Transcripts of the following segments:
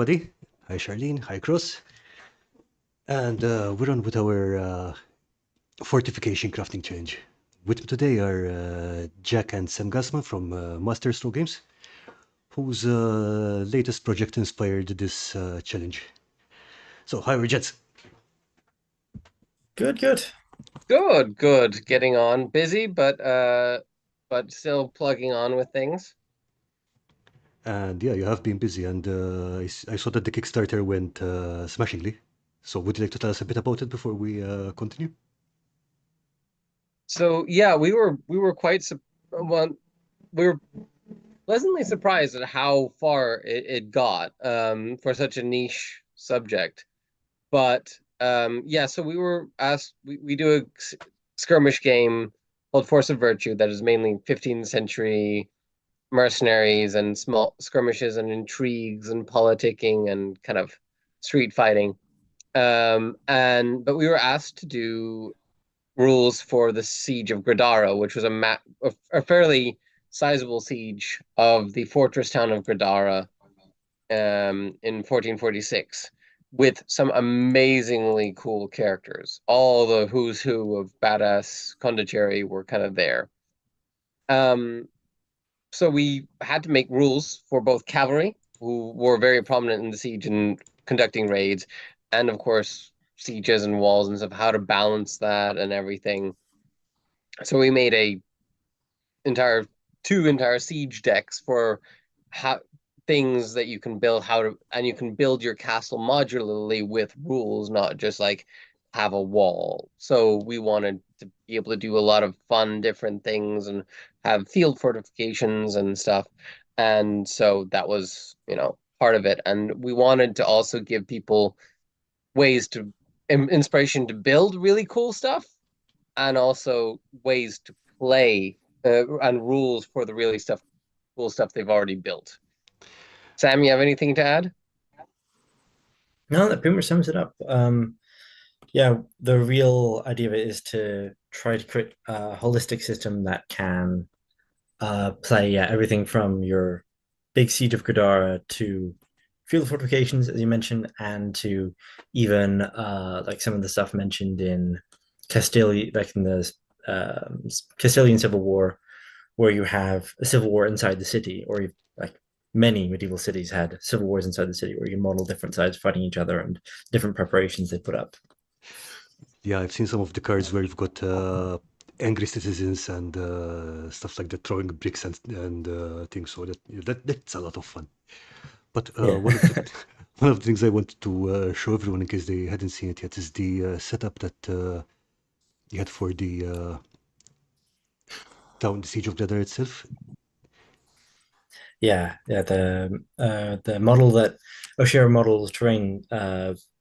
everybody. Hi, Charlene. Hi, Cross. And we're on with our Fortification Crafting Challenge. With me today are Jack and Sam Gassman from Masterstroke Games, whose latest project inspired this challenge. So, hi, we're Jets. Good, good. Good. Getting on. Busy, but still plugging on with things. And yeah, you have been busy, and I saw that the Kickstarter went smashingly. So, would you like to tell us a bit about it before we continue? So yeah, we were well, we were pleasantly surprised at how far it got for such a niche subject. But yeah, so we were asked we do a skirmish game called Force of Virtue that is mainly 15th century mercenaries and small skirmishes and intrigues and politicking and kind of street fighting. But we were asked to do rules for the siege of Gradara, which was a fairly sizable siege of the fortress town of Gradara in 1446, with some amazingly cool characters. All the who's who of badass condottieri were kind of there. Um, so we had to make rules for both cavalry, who were very prominent in the siege and conducting raids, and of course sieges and walls and stuff, how to balance that and everything. So we made entire two entire siege decks for how things that you can build and you can build your castle modularly with rules, not just like have a wall. So we wanted to be able to do a lot of fun different things and have field fortifications and stuff. And so that was, part of it. And we wanted to also give people ways to inspiration to build really cool stuff and also ways to play and rules for the really cool stuff they've already built. Sam, you have anything to add? No, that pretty much sums it up. Yeah, the real idea of it is to try to create a holistic system that can play everything from your big siege of Gradara to field fortifications, as you mentioned, and to even like some of the stuff mentioned in Castilian, like in the Castilian Civil War, where you have a civil war inside the city, or like many medieval cities had civil wars inside the city, where you model different sides fighting each other and different preparations they put up. Yeah, I've seen some of the cards where you've got angry citizens and stuff like that, throwing bricks and things. So that's a lot of fun. But Yeah, one of the one of the things I wanted to show everyone in case they hadn't seen it yet is the setup that you had for the town, the Siege of Gladar itself. yeah. The model that O'Shea Models Terrain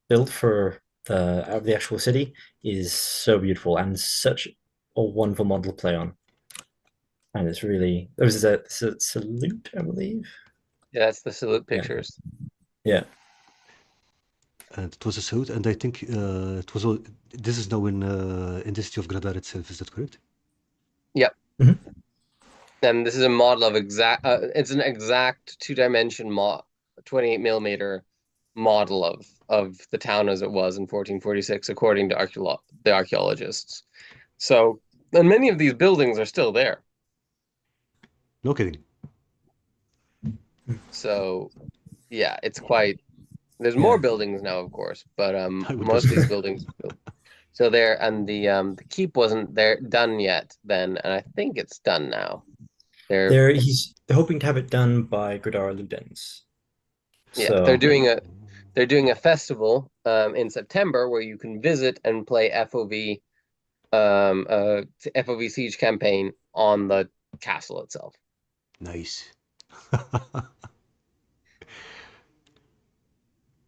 built for the actual city is so beautiful and such a wonderful model to play on. And it's really there was a salute, I believe. Yeah, that's the salute Yeah, pictures. yeah. And it was a suit, and I think it was all. This is now in the city of Gradar itself. Is that correct? Yep. Mhm. And this is a model of it's an exact two-dimension 28 millimeter model of the town as it was in 1446, according to the archaeologists. So, and many of these buildings are still there. No kidding. So, yeah, it's quite. There's more Yeah. buildings now, of course, but I would most of these guess. buildings are still there, and the keep wasn't there done yet then, and I think it's done now. They're He's hoping to have it done by Gradara Ludens. yeah, they're So doing a festival in September where you can visit and play FOV Siege campaign on the castle itself. Nice.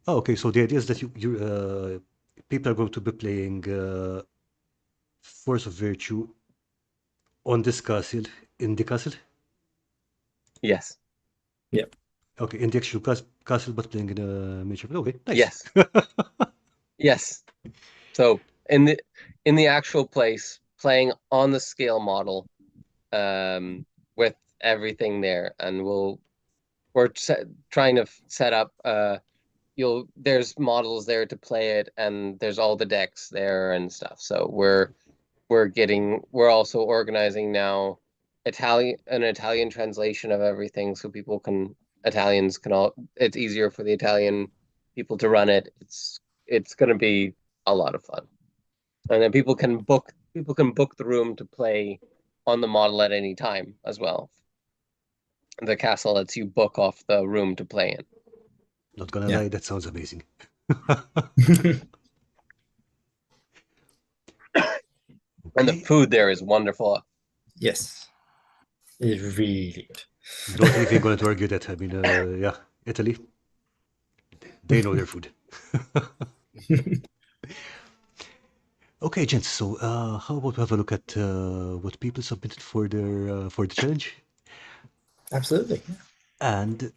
Oh, okay. So the idea is that you people are going to be playing Force of Virtue on this castle, in the castle. Yes. yeah. Okay, in the actual castle, but playing in a miniature. Okay, nice. Yes. Yes. So in the actual place, playing on the scale model, with everything there, and we're trying to set up there's models there to play it, and there's all the decks there and stuff. So we're also organizing now an Italian translation of everything, so Italians can all, it's easier for the Italian people to run it. It's going to be a lot of fun. And then people can book the room to play on the model at any time as well. The castle lets you book off the room to play in. Not gonna Yeah. lie, that sounds amazing. And the Okay. food there is wonderful. Yes. It's really good. Don't even going to argue that. I mean, yeah, Italy, they know their food. Okay, gents. So, how about we have a look at what people submitted for the challenge? Absolutely. And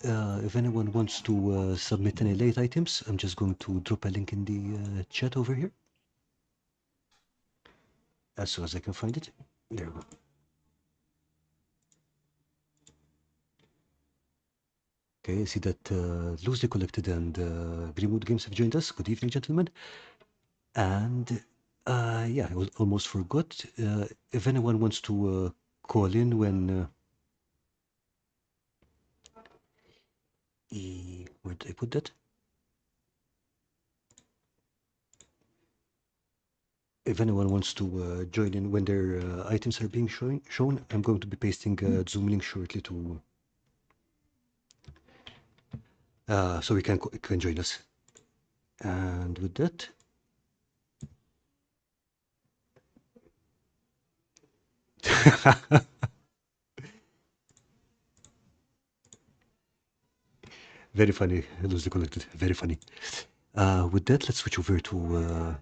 if anyone wants to submit any late items, I'm just going to drop a link in the chat over here. As soon as I can find it. There we go. Okay, I see that Loosely Collected and Greenwood Games have joined us. Good evening, gentlemen. And yeah, I almost forgot. If anyone wants to call in when... where did I put that? If anyone wants to join in when their items are being shown, I'm going to be pasting a Zoom link shortly to so we can join us. And with that, very funny. Loosely Collected, very funny. With that, let's switch over to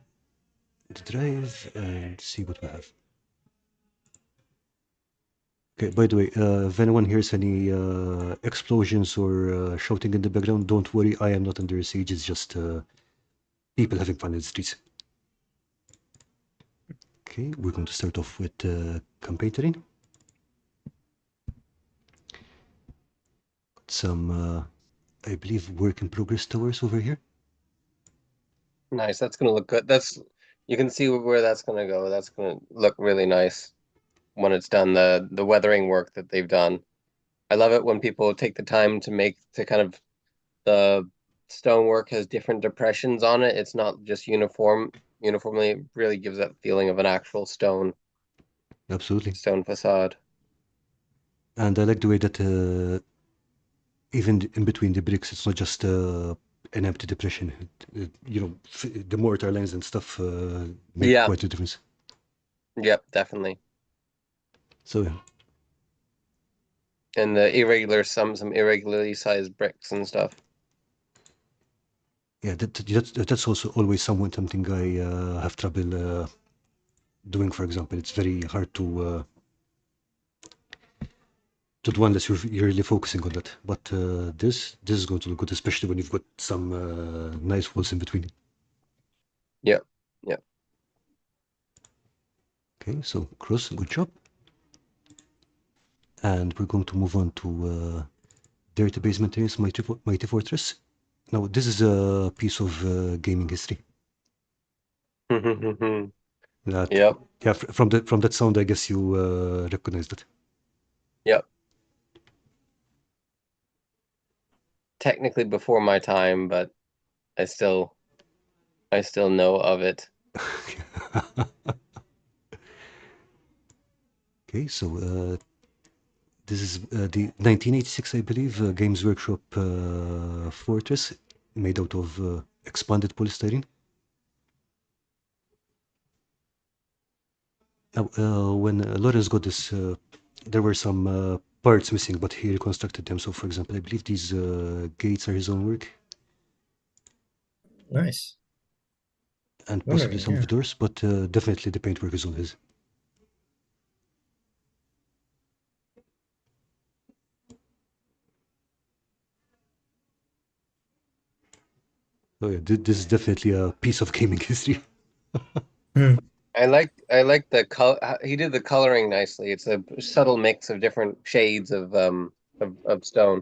the drive and see what we have. Okay, by the way, if anyone hears any explosions or shouting in the background, don't worry, I am not under siege, it's just people having fun in the streets. Okay, we're going to start off with campaign terrain. Some, I believe, work in progress towers over here. Nice. That's going to look good. You can see where that's going to go. That's going to look really nice when it's done, the weathering work that they've done. I love it when people take the time to kind of, the stonework has different depressions on it. It's not just uniformly. It really gives that feeling of an actual stone Absolutely. facade. And I like the way that even in between the bricks, it's not just an empty depression. You know, the mortar lines and stuff make Yeah. quite a difference. Yep, definitely. So yeah. And the some irregularly sized bricks and stuff. Yeah, that's also always something I have trouble doing. For example, it's very hard to do unless you're really focusing on that. But this is going to look good, especially when you've got some nice walls in between. Yep, yep. Okay, so Cross, good job. And we're going to move on to Dirty Basement Terrace, Mighty Fortress. Now, this is a piece of gaming history. That, Yep. yeah, from that sound, I guess you recognized it. Yep. Technically before my time, but I still know of it. Okay, so this is the 1986, I believe, Games Workshop Fortress, made out of expanded polystyrene. Now, when Lawrence got this, there were some parts missing, but he reconstructed them. So, for example, I believe these gates are his own work. Nice. And possibly some of the doors, but definitely the paintwork is on his. Oh yeah, this is definitely a piece of gaming history. I like the color. He did the coloring nicely. It's a subtle mix of different shades of, of, stone.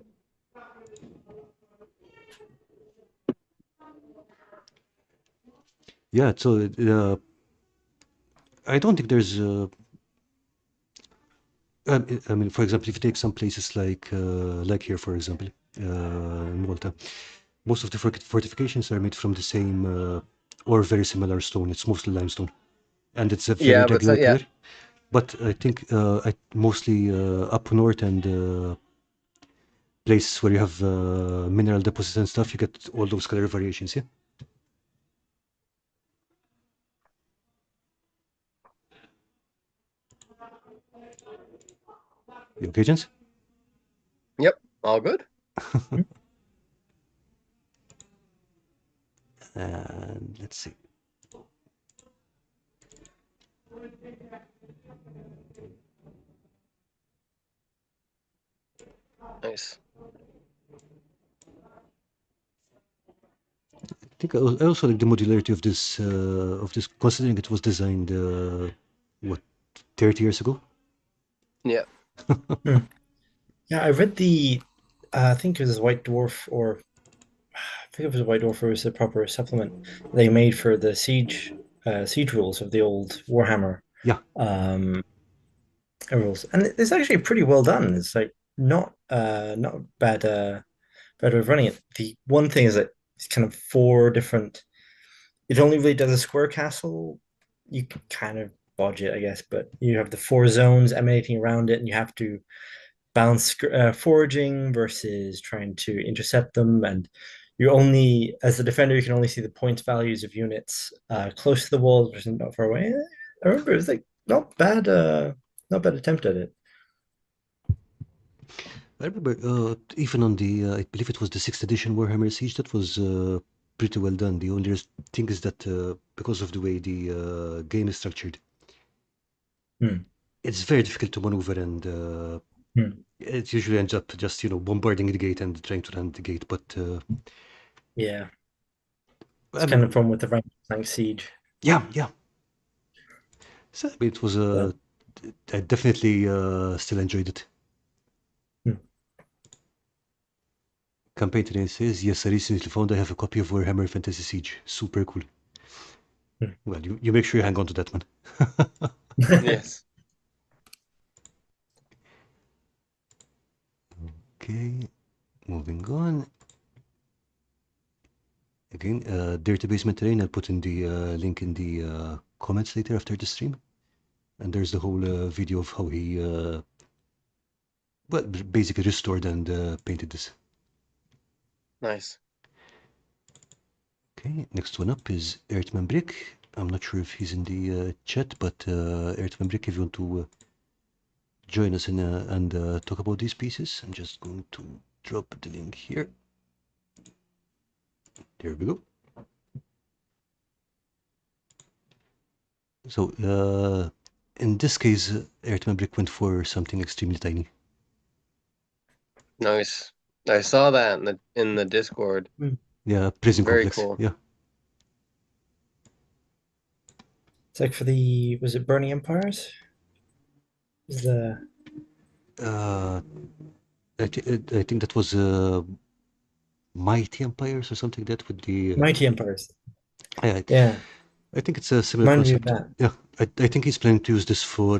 Yeah, so I don't think there's. I mean, for example, if you take some places like here, for example, in Malta, most of the fortifications are made from the same or very similar stone. It's mostly limestone, and it's a very Yeah, but so regular yeah, color. But I think mostly up north and places where you have mineral deposits and stuff, you get all those color variations. Yeah. You okay, gents? yep, all good. And let's see. Nice. I think I also like the modularity of this, considering it was designed what 30 years ago. Yeah. Yeah, I read I think it was White Dwarf, or I think it was White Dwarf, or it was a proper supplement they made for the siege rules of the old Warhammer Yeah, um, rules, and it's actually pretty well done. It's like not bad bad way of running it. The one thing is that it's kind of four different. It only really does a square castle. You can kind of bodge it, I guess, but you have the four zones emanating around it, and you have to balance foraging versus trying to intercept them. And you only, as the defender, you can only see the point values of units close to the walls versus not far away. I remember it was like not bad attempt at it. I remember even on the I believe it was the sixth edition Warhammer Siege that was pretty well done. The only thing is that because of the way the game is structured, Hmm. it's very difficult to maneuver, and Hmm. it usually ends up just bombarding the gate and trying to land the gate. But Yeah, it's I kind of mean, fun with the rank tank siege. yeah, yeah. So I mean, it was But, I definitely still enjoyed it. hmm. Campaign Terrain says, yes, I recently found I have a copy of Warhammer Fantasy Siege. Super cool. Hmm. Well, you make sure you hang on to that one. Yes. Okay, moving on. Again, Dirty Basement Terrain, I'll put in the link in the comments later after the stream. And there's the whole video of how he, well, basically restored and painted this. Nice. Okay, next one up is Earthman Brick. I'm not sure if he's in the chat, but Earthman Brick, if you want to join us in and talk about these pieces, I'm just going to drop the link here. There we go. So in this case, Earthman Brick went for something extremely tiny. Nice. I saw that in the Discord. Yeah, prison Very complex. cool. Yeah. It's like for the, was it Burning Empires? Is the Uh, I think that was Mighty Empires or something like that with the. Mighty Empires? I, Yeah, I think it's a similar remind me of concept. that. Yeah, I think he's planning to use this for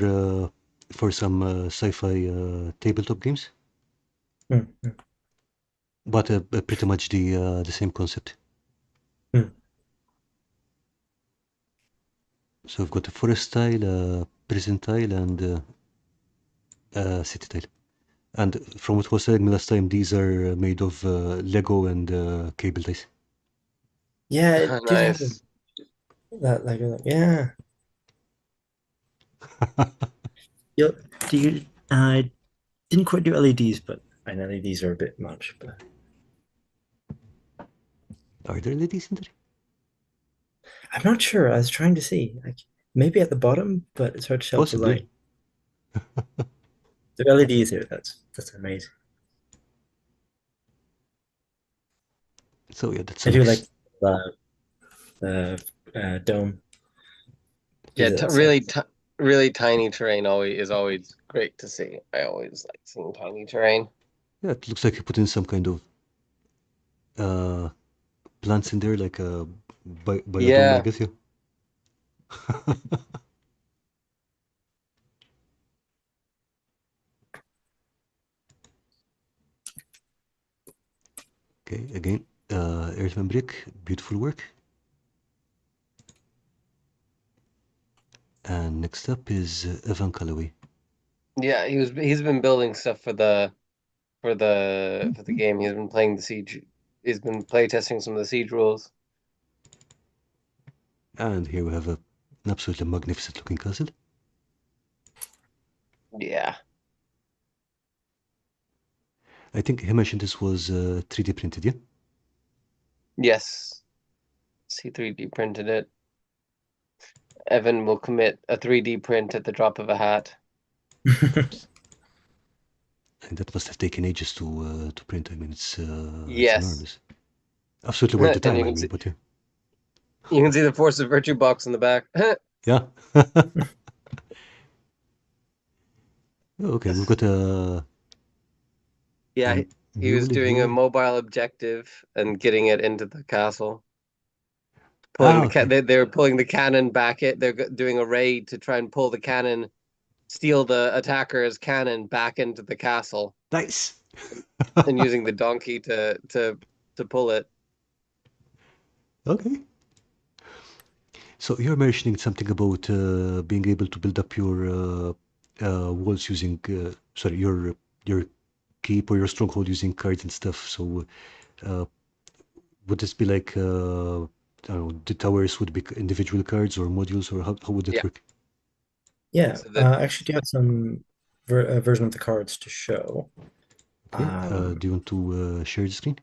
some sci-fi tabletop games, Hmm. Hmm. but pretty much the same concept. Hmm. So we've got a forest tile, prison tile, and city tile. And from what was telling me last time, these are made of Lego and cable ties. Yeah, it did have Nice. that yeah. You, do you I didn't quite do LEDs, but I know LEDs are a bit much, but Are there ladies in there? I'm not sure. I was trying to see. Like maybe at the bottom, but it's hard to tell with the Possibly. light. The LEDs here, that's amazing. So yeah, that's I an do like ex. the dome. Yeah, Is it really tiny terrain always is always great to see. I always like seeing tiny terrain. Yeah, it looks like you put in some kind of uh, plants in there, like a biodome, I Yeah, guess. Yeah. Okay, again, Earthman Brick, beautiful work. And next up is Evan Callaway. Yeah, he's been building stuff for the game. He's been playing the siege. He's been playtesting some of the siege rules. And here we have an absolutely magnificent looking castle. Yeah. I think he mentioned this was 3D printed, yeah? Yes. He 3D printed it. Evan will commit a 3D print at the drop of a hat. And that must have taken ages to print. I mean, it's Yes. enormous. Absolutely worth the And time, I mean, but yeah. you can see the Force of Virtue box in the back. Yeah. Okay, we've got a Yeah, he was muley doing a here. mobile objective and getting it into the castle. Pulling okay. they were pulling the cannon back. They're doing a raid to try and pull the cannon, steal the attacker's cannon back into the castle, Nice. and using the donkey to pull it. Okay. So you're mentioning something about being able to build up your walls using, sorry, your keep or your stronghold using cards and stuff. So would this be like, I don't know, the towers would be individual cards or modules, or how would it Yeah. work? Yeah, So that- actually, do you have some version of the cards to show? Okay. Do you want to share the screen?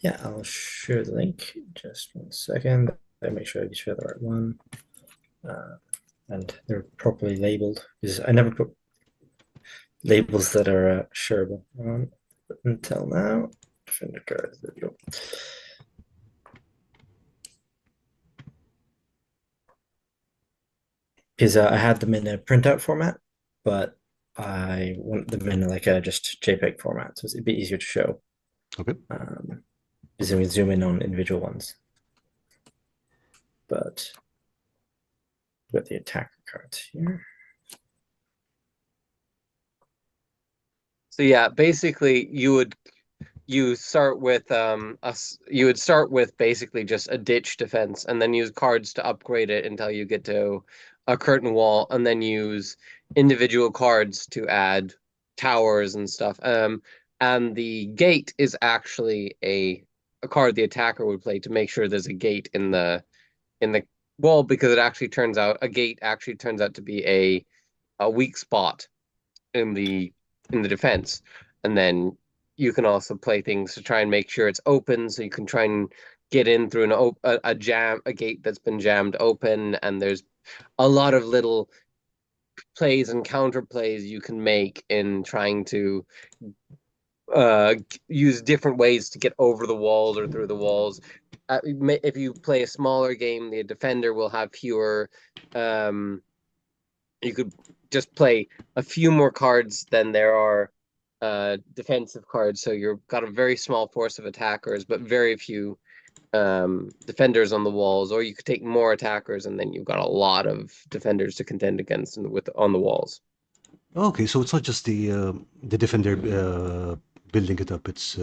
Yeah, I'll share the link. Just 1 second. I make sure I share the right one. And they're properly labeled, because I never put labels that are shareable on until now. Defender cards, there we go. Because I had them in a printout format, but I want them in like a just JPEG format, so it's a bit easier to show. Okay. Because we zoom in on individual ones. But with the attacker cards here. So yeah, basically you start with you would start with basically just a ditch defense and then use cards to upgrade it until you get to a curtain wall, and then use individual cards to add towers and stuff. And the gate is actually a card the attacker would play to make sure there's a gate in the wall, because a gate actually turns out to be a weak spot in the defense. And then you can also play things to try and make sure it's open, so you can try and get in through a gate that's been jammed open. And there's a lot of little plays and counter plays you can make in trying to use different ways to get over the walls or through the walls. If you play a smaller game, the defender will have fewer. You could just play a few more cards than there are defensive cards, so you've got a very small force of attackers, but very few defenders on the walls. Or you could take more attackers, and then you've got a lot of defenders to contend against on the walls. Okay, so it's not just the defender building it up. It's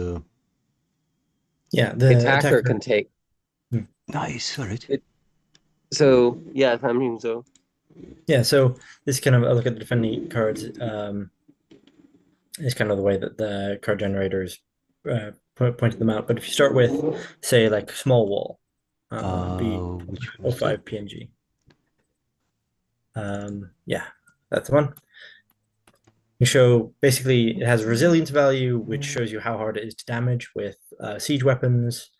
Yeah, The the attacker can take. nice. All right. So yeah, I mean, so Yeah, so this kind of a look at the defending cards is kind of the way that the card generators pointed them out. But if you start with, say, like small wall, Which was 05 PNG. Yeah, that's the one. You show basically it has a resilience value, which shows you how hard it is to damage with siege weapons.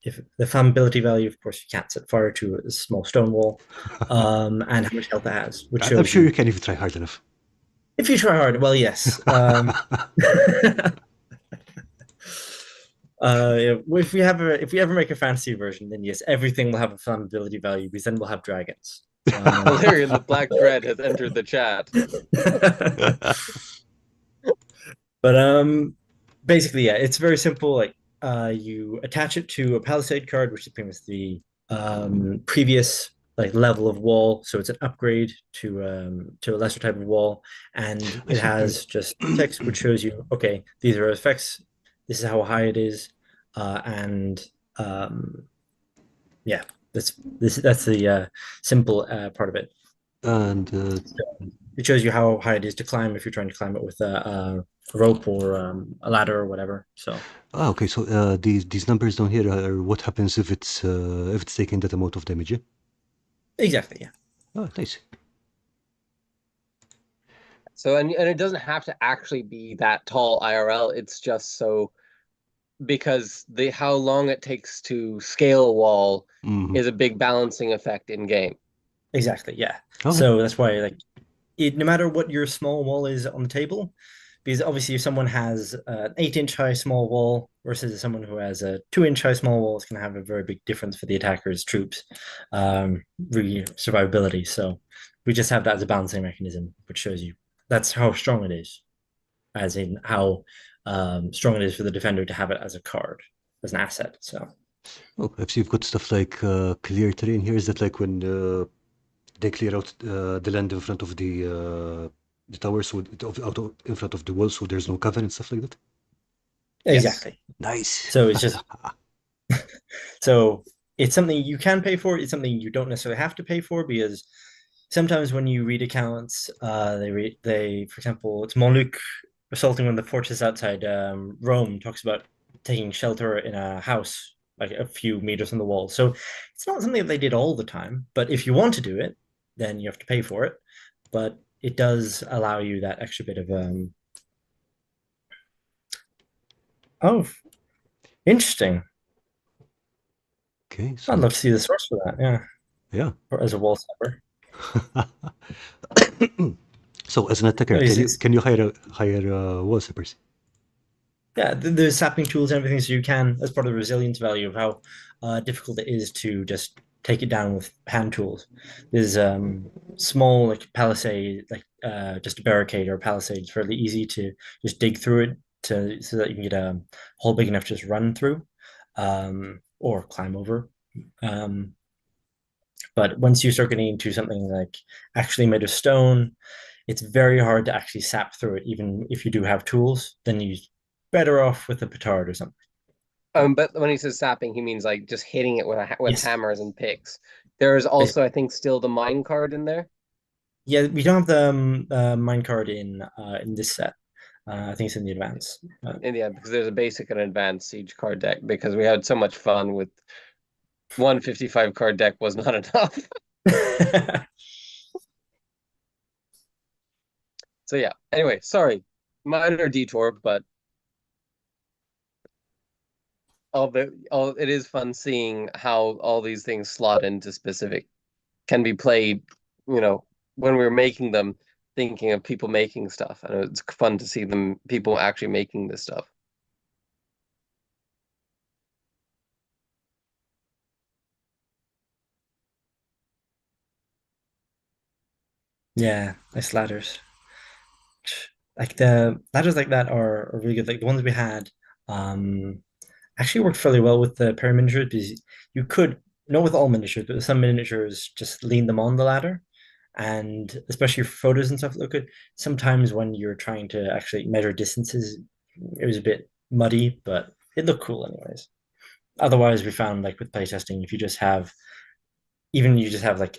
If the flammability value, of course, you can't set fire to a small stone wall, and how much health it has, which shows I'm sure you can't even try hard enough. if you try hard. Well, yes. If we ever make a fantasy version, then yes, everything will have a flammability value, because then we'll have dragons. Valerian the Black Dread has entered the chat. But basically, yeah, it's very simple. Like you attach it to a Palisade card, which is pretty much the previous like level of wall, so it's an upgrade to a lesser type of wall, and I it see. Right. has just text which shows you, okay, these are effects, this is how high it is, and yeah, that's the simple part of it. And It shows you how high it is to climb if you're trying to climb it with a rope or a ladder or whatever. So okay. So these numbers down here are what happens if it's taking that amount of damage. Yeah. exactly, yeah, Oh, nice. So and it doesn't have to actually be that tall IRL. It's just so because the how long it takes to scale a wall Hmm. is a big balancing effect in game. exactly, yeah. Okay. So that's why like no matter what your small wall is on the table, because obviously if someone has an 8-inch high small wall versus someone who has a 2-inch high small wall, it's going to have a very big difference for the attacker's troops, really survivability. So we just have that as a balancing mechanism, which shows you that's how strong it is, as in how strong it is for the defender to have it as a card, as an asset. So Oh, if you've got stuff like clear terrain here, is that like when they clear out the land in front of the tower, so in front of the wall, so there's no cover and stuff like that? Yes. exactly. Nice. So it's just so it's something you can pay for. It's something you don't necessarily have to pay for because sometimes when you read accounts, they for example, it's Montluc assaulting on the fortress outside Rome talks about taking shelter in a house like a few meters from the wall. So it's not something that they did all the time, but if you want to do it, then you have to pay for it. But it does allow you that extra bit of oh, interesting. Okay, I'd so love to see the source for that. Yeah, yeah. or as a wall stopper. So as an attacker, No, can you hire wall steppers? yeah, there's sapping tools and everything, so you can, as part of the resilience value of how difficult it is to just take it down with hand tools. There's small like palisade, like just a barricade or a palisade. It's fairly easy to just dig through it to so that you can get a hole big enough to just run through, or climb over. Um, but once you start getting into something like actually made of stone, it's very hard to actually sap through it, even if you do have tools. Then you're better off with a petard or something. But But when he says sapping, he means like just hitting it with yes, hammers and picks. There is also, basically. I think, still the mine card in there. Yeah, we don't have the mine card in this set. I think it's in the advance. And yeah, because there's a basic and advanced siege card deck because we had so much fun with 155 card deck was not enough. So yeah. Anyway, sorry, minor detour, but all it is fun seeing how all these things slot into specific can be played. You know, when we were making them, thinking of people making stuff, and it's fun to see them people actually making this stuff. Yeah, nice ladders. Like the ladders like that are really good. Like the ones we had, um, actually worked fairly well with the pair miniatures because you could, not with all miniatures, but with some miniatures, just lean them on the ladder. And especially for photos and stuff look good. Sometimes when you're trying to actually measure distances, it was a bit muddy, but it looked cool anyways. Otherwise, we found like with playtesting, if you just have even you just have like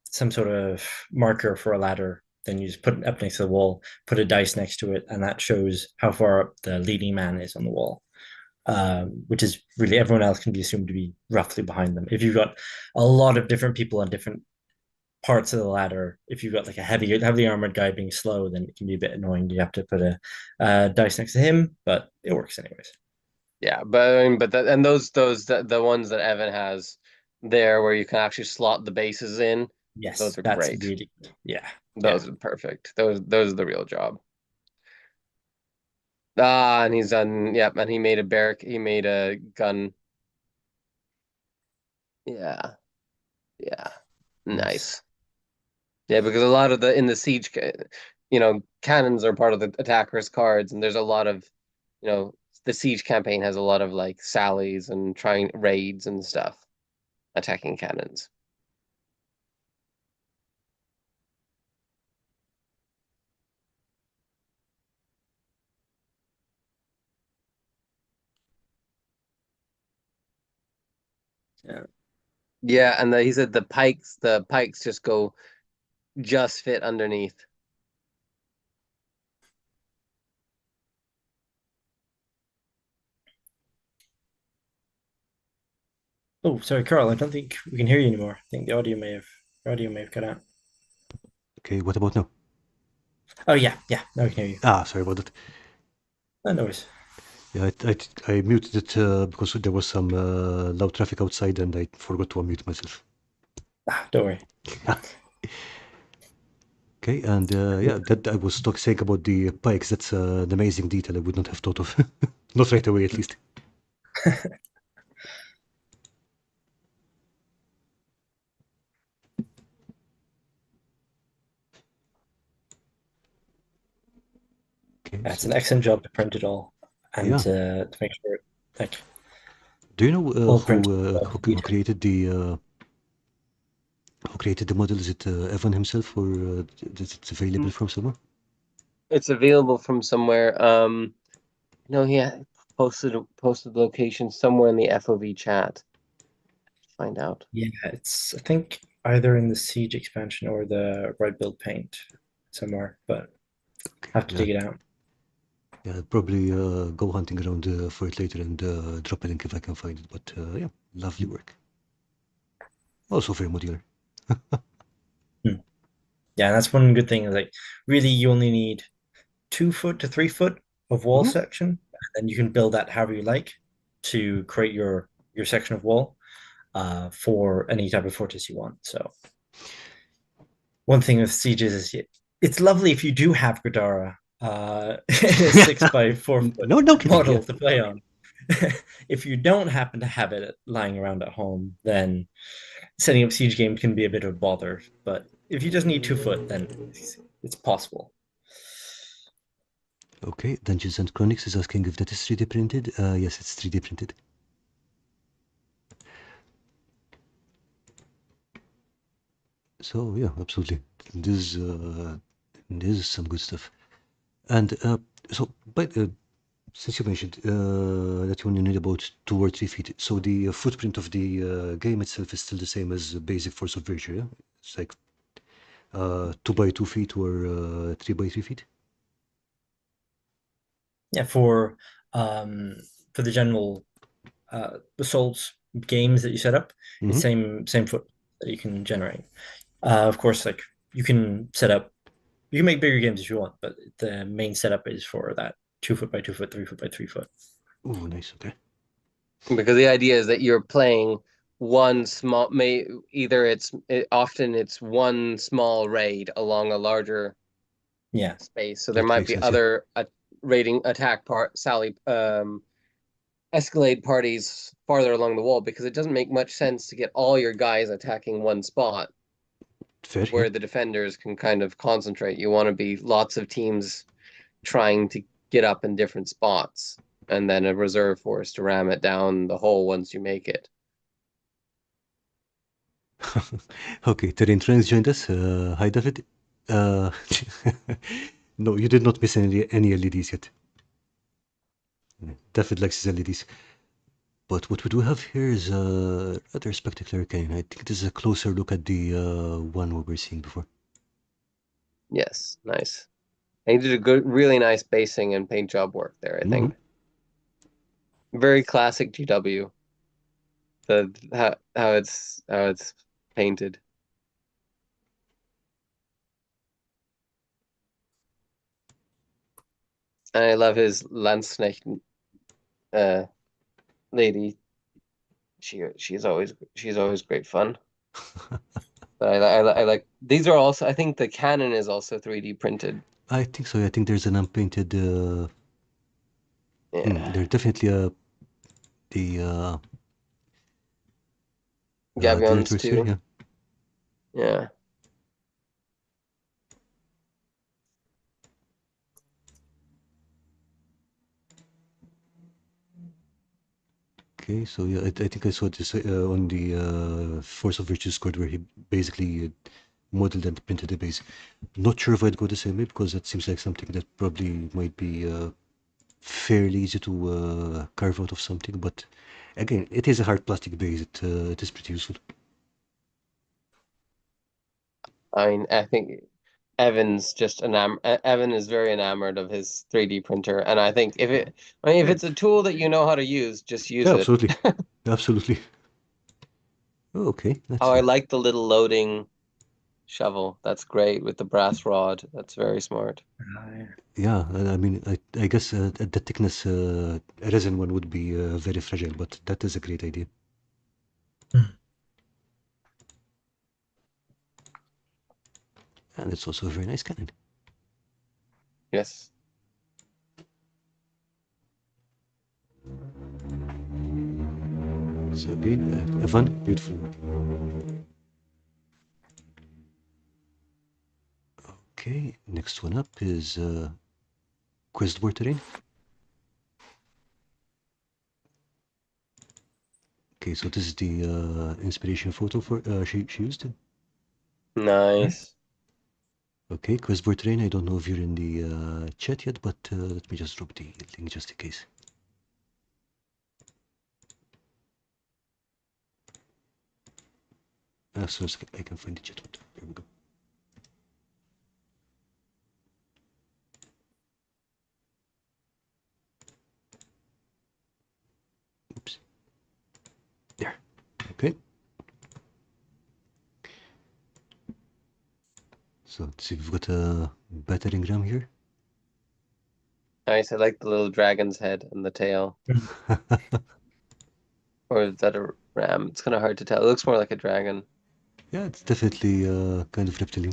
some sort of marker for a ladder, then you just put it up next to the wall, put a dice next to it, and that shows how far up the leading man is on the wall. Which is really everyone else can be assumed to be roughly behind them. If you've got a lot of different people on different parts of the ladder, if you've got like a heavily armored guy being slow, then it can be a bit annoying. You have to put a dice next to him, but it works anyways. Yeah, but I mean, but that and those the ones that Evan has there where you can actually slot the bases in, Yes, those are that's great. really yeah, yeah. Those are perfect. Those are the real job. Ah, and he's done. Yep, and he made a barrack. He made a gun. Yeah, yeah, Nice. nice. Yeah, because a lot of the in the siege, cannons are part of the attacker's cards, and there's a lot of, the siege campaign has a lot of like sallies and trying raids and stuff. attacking cannons. Yeah, and he said the pikes just fit underneath. Oh, sorry, Karl. I don't think we can hear you anymore. I think the audio may have cut out. Okay, what about now? Oh yeah, now we can hear you. Sorry about that. No worries. Yeah, I muted it because there was some loud traffic outside and I forgot to unmute myself. Don't worry. Okay, and yeah, that I was saying about the pikes. That's an amazing detail I would not have thought of. Not right away, at least. Okay, It's so an excellent job to print it all and yeah. to make sure like Do you know all print who created the model? Is it Evan himself, or is it available from somewhere? It's available from somewhere. No, he posted location somewhere in the FOV chat. Find out. Yeah, it's I think either in the Siege expansion or the Red Build paint somewhere, but Okay, I have to dig it out. Yeah, I'll probably go hunting around for it later and drop a link if I can find it. But yeah, lovely work. Also very modular. Yeah, and that's one good thing is like really you only need 2 foot to 3 foot of wall section, and then you can build that however you like to create your section of wall for any type of fortress you want. So one thing with sieges is it's lovely if you do have Gradara in a 6 by 4 foot No kidding. model Yeah. to play on. If you don't happen to have it lying around at home, then setting up siege game can be a bit of a bother. But if you just need 2 foot, then it's possible. Okay, Dungeons and Chronics is asking if that is 3D printed. Yes, it's 3D printed. So yeah, absolutely. This is some good stuff. And so, but since you mentioned that you only need about 2 or 3 feet, so the footprint of the game itself is still the same as basic Force of Virtue. Yeah, it's like 2 by 2 feet or 3 by 3 feet. Yeah, for the general assault games that you set up, it's same foot that you can generate. Of course, like you can make bigger games if you want, but the main setup is for that 2 foot by 2 foot, 3 foot by 3 foot. Oh, nice. Okay. Because the idea is that you're playing one small, often it's one small raid along a larger space. So there might be other raiding attack escalade parties farther along the wall, because it doesn't make much sense to get all your guys attacking one spot. Fair, where the defenders can kind of concentrate. You want to be lots of teams trying to get up in different spots, and then a reserve force to ram it down the hole once you make it. Okay, Terrain Trends joined us. Hi, David. No, you did not miss any LEDs yet. David likes his LEDs. But what we do have here is a rather spectacular cannon. I think this is a closer look at the one we were seeing before. Yes, nice. And he did a really nice basing and paint job work there, I think. Very classic GW. How it's painted. And I love his Landsknecht lady. She's always great fun. But I like these are also, I think the cannon is also 3D printed. I think so. I think there's an unpainted. There's definitely the Gabions too. Here, yeah. Yeah. Okay, so yeah, I think I saw this on the Force of Virtue Discord where he basically modeled and printed a base. Not sure if I'd go the same way because that seems like something that probably might be fairly easy to carve out of something. But again, it is a hard plastic base. It is pretty useful. I mean, I think Evan is very enamored of his 3D printer, and I think if it's a tool that you know how to use, just use Yeah, it. absolutely, absolutely. Oh, okay, Oh, I like the little loading shovel. That's great with the brass rod. That's very smart. Yeah, I mean, I guess the thickness resin one would be very fragile, but that is a great idea. And it's also a very nice cannon. Yes. So okay, Evan, beautiful. Okay, next one up is QuestBoard terrain. Okay, so this is the inspiration photo for she used. Nice. Okay, QuestBoard terrain. I don't know if you're in the chat yet, but let me just drop the link just in case. As soon as I can find the chat window. Here we go. Oops. There. Okay. So let's see if we've got a battering ram here. Nice. I like the little dragon's head and the tail. Or is that a ram? It's kind of hard to tell. It looks more like a dragon. Yeah, it's definitely kind of reptilian.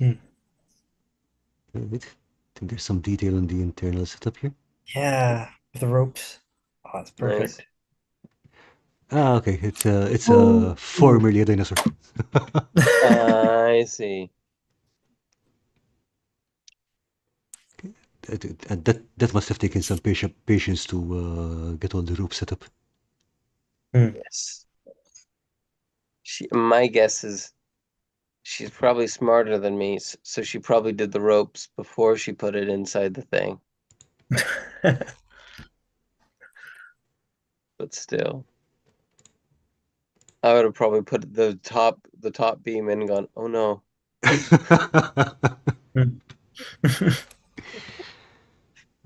Right. I think there's some detail on the internal setup here. Yeah, with the ropes. Oh, that's perfect. Nice. Ah, okay. It's formerly a dinosaur. I see. That must have taken some patience to get all the ropes set up. Yes. My guess is she's probably smarter than me, so she probably did the ropes before she put it inside the thing. But still, I would have probably put the top beam in and gone, oh no.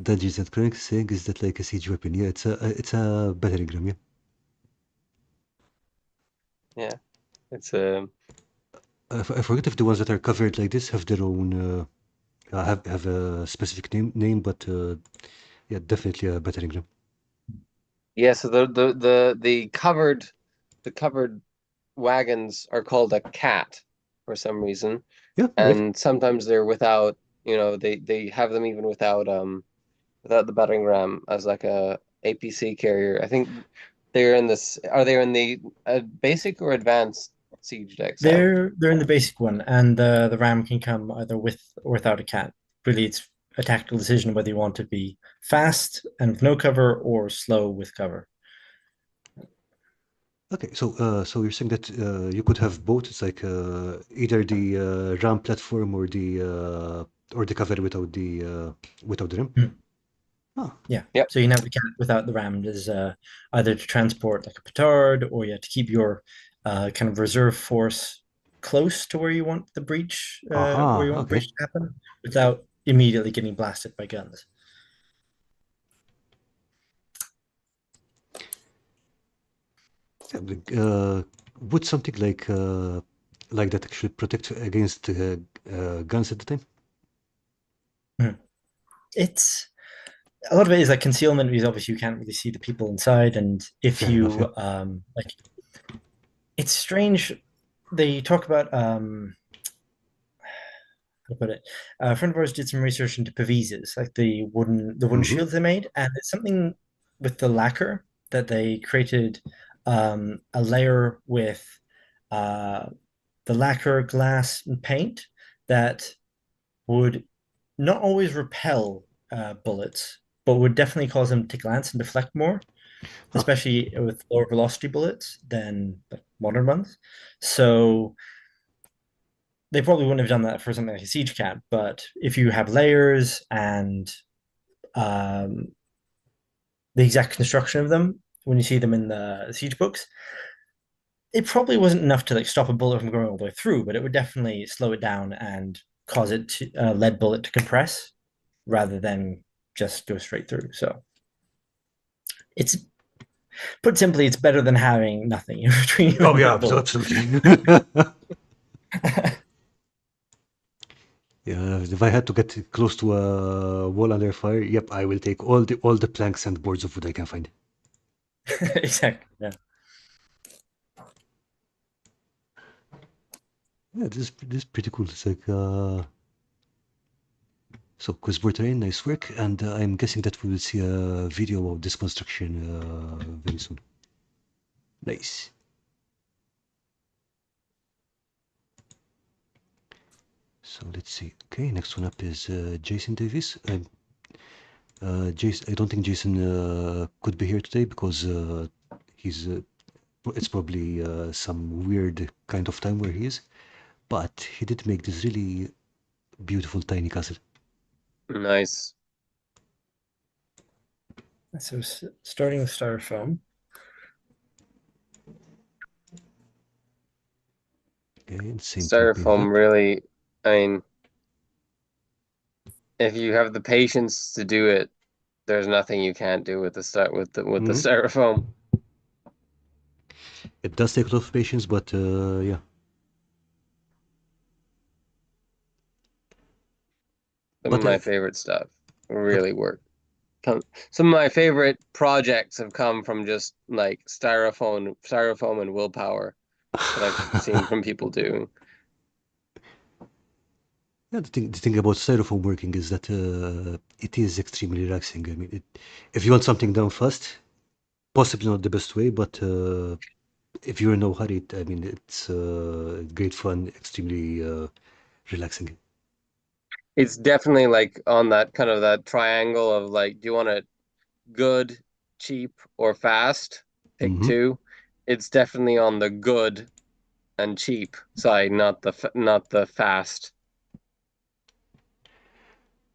Dungeons and Dragons saying is that like a siege weapon? Yeah, it's a battering ram. Yeah. Yeah, it's a. I forget if the ones that are covered like this have their own have a specific name, but yeah, definitely a battering ram. Yeah, so the covered wagons are called a cat for some reason, Yeah, right. and sometimes they're without. They have them even without the battering ram as like a APC carrier. I think they're in this. Are they in the basic or advanced siege deck set? They're in the basic one, and the ram can come either with or without a cat. Really, it's a tactical decision whether you want to be fast and with no cover or slow with cover. Okay, so you're saying that you could have both. It's like either the ram platform or the cover without the rim. Oh, Yeah. Yep. So you can have the cat without the ram as either to transport like a petard, or to keep your kind of reserve force close to where you want the breach, where you want the okay. breach to happen, without immediately getting blasted by guns. Yeah, would something like that actually protect against guns at the time? It's a lot of it is like concealment, because obviously you can't really see the people inside, and if Fair enough, you like, it's strange. They talk about how to put it. A friend of ours did some research into pavises, like the wooden Mm-hmm. shields they made, and it's something with the lacquer that they created a layer with uh, the lacquer, glass, and paint that would not always repel bullets, but would definitely cause them to glance and deflect more. especially with lower velocity bullets than like modern ones. So they probably wouldn't have done that for something like a siege cat, but if you have layers and um, the exact construction of them when you see them in the siege books, it probably wasn't enough to like stop a bullet from going all the way through, but it would definitely slow it down and cause it to lead bullet to compress rather than just go straight through. So it's put simply, it's better than having nothing in between. Oh yeah, absolutely. Yeah, if I had to get close to a wall under fire, yep, I will take all the planks and boards of wood I can find. Exactly. Yeah. Yeah, this is pretty cool. It's like so QuestBoard terrain, nice work, and I'm guessing that we will see a video of this construction very soon. Nice. So let's see. Okay, next one up is Jason Davis. Jason, I don't think Jason could be here today because he's. It's probably some weird kind of time where he is, but he did make this really beautiful tiny castle. Nice. So starting with styrofoam. Okay, and same Styrofoam really, I mean, if you have the patience to do it, there's nothing you can't do with the styrofoam. It does take a lot of patience, but yeah. Some of my favorite stuff really work. Some of my favorite projects have come from just like styrofoam and willpower that I've seen from people doing. Yeah, the thing about styrofoam working is that it is extremely relaxing. I mean, if you want something done fast, possibly not the best way, but if you're in no hurry, I mean, it's great fun, extremely relaxing. It's definitely like on that kind of that triangle of like, do you want it good, cheap, or fast? Pick two. It's definitely on the good and cheap side, not the fast.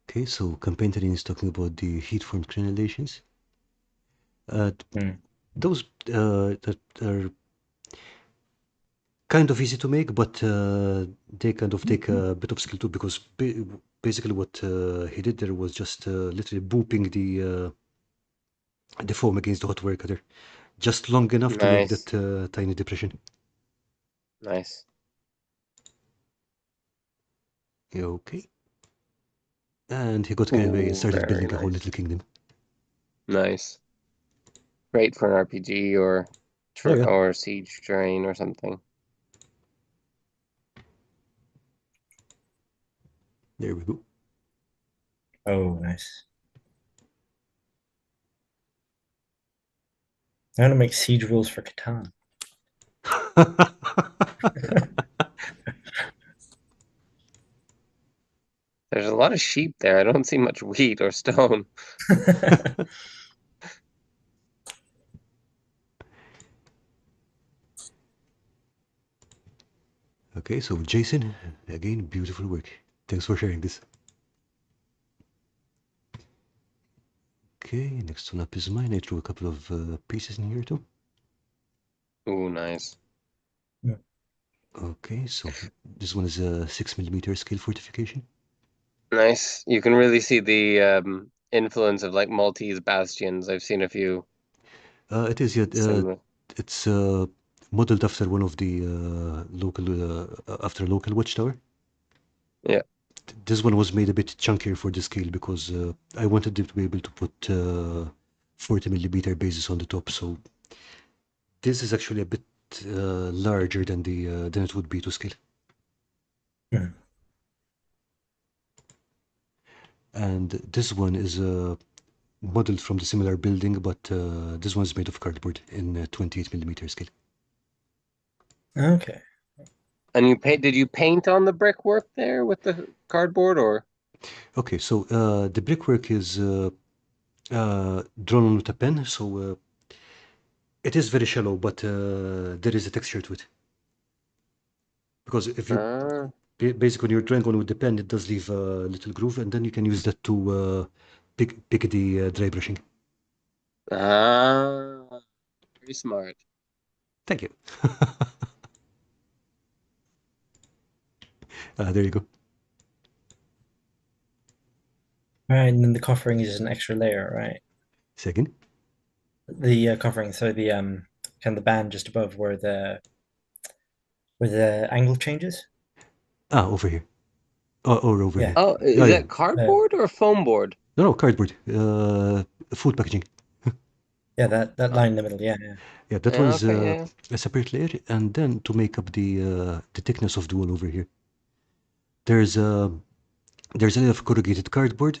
Okay, so campaign terrain is talking about the heat formed crenellations. Those that are kind of easy to make, but they kind of take a bit of skill too, because basically what he did there was just literally booping the foam against the hot wire cutter, just long enough to make Nice. that tiny depression. Nice. Okay. And he got carried away and started Very building a whole nice. little kingdom. Nice. Great for an RPG or Oh, yeah. or siege terrain or something. There we go. Oh, nice. I'm gonna make siege rules for Catan. There's a lot of sheep there. I don't see much wheat or stone. Okay, so Jason, again, beautiful work. Thanks for sharing this. Okay, next one up is mine. I threw a couple of pieces in here too. Ooh, nice. Okay, so this one is a 6mm scale fortification. Nice. You can really see the influence of like Maltese bastions. I've seen a few. It is, yeah. Similar. It's modeled after one of the after a local watchtower. Yeah. This one was made a bit chunkier for the scale because I wanted them to be able to put 40mm bases on the top. So this is actually a bit larger than than it would be to scale. And this one is modeled from the similar building, but this one is made of cardboard in 28mm scale. Okay. And did you paint on the brickwork there with the cardboard or? Okay, so the brickwork is drawn on with a pen. So It is very shallow, but there is a texture to it. Because if you basically when you're drawing on with the pen, it does leave a little groove, and then you can use that to pick the dry brushing. Very smart. Thank you. There you go. Right, and then the covering is just an extra layer, right? Second. The covering, so the kind of the band just above where the angle changes. Over here. Or over Yeah. here. Oh, is yeah. that cardboard or foam board? No, cardboard. Food packaging. Yeah, that line in the middle. Yeah, yeah. Yeah, that Yeah, one's okay, yeah. a separate layer, and then to make up the thickness of the wall over here, there's a layer of corrugated cardboard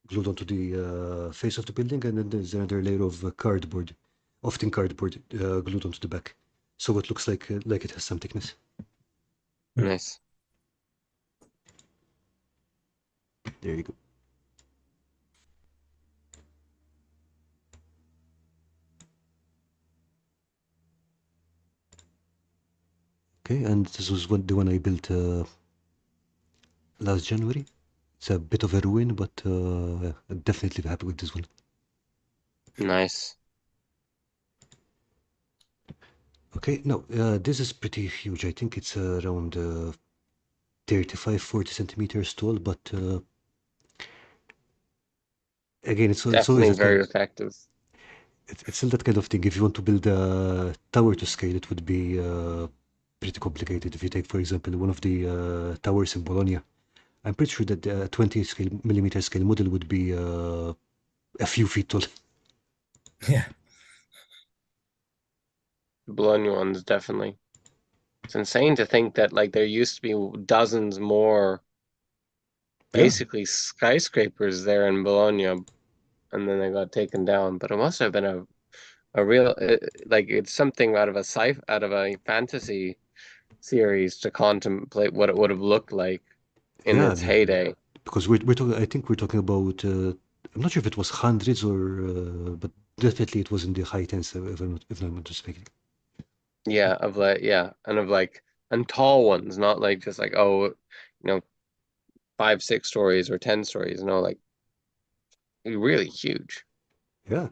glued onto the face of the building, and then there's another layer of cardboard, often cardboard, glued onto the back, so it looks like it has some thickness. Nice. There you go. Okay, and this was the one I built last January. It's a bit of a ruin, but I'm definitely happy with this one. Nice. Okay, no, this is pretty huge. I think it's around 35-40 centimeters tall, but again, it's always Definitely that kind very of, effective. it's still that kind of thing. If you want to build a tower to scale, it would be pretty complicated. If you take, for example, one of the towers in Bologna, I'm pretty sure that the 20 millimeter scale model would be a few feet tall. Yeah. The Bologna ones, definitely. It's insane to think that like there used to be dozens more basically skyscrapers there in Bologna, and then they got taken down. But it must have been a real like it's something out of a fantasy series to contemplate what it would have looked like in Yeah, its heyday. because we're talking. I think we're talking about. I'm not sure if it was hundreds or, but definitely it was in the high tens, if I'm not mistaken. Yeah, and tall ones, not like just like you know 5, 6 stories or 10 stories. Like really huge. Yeah,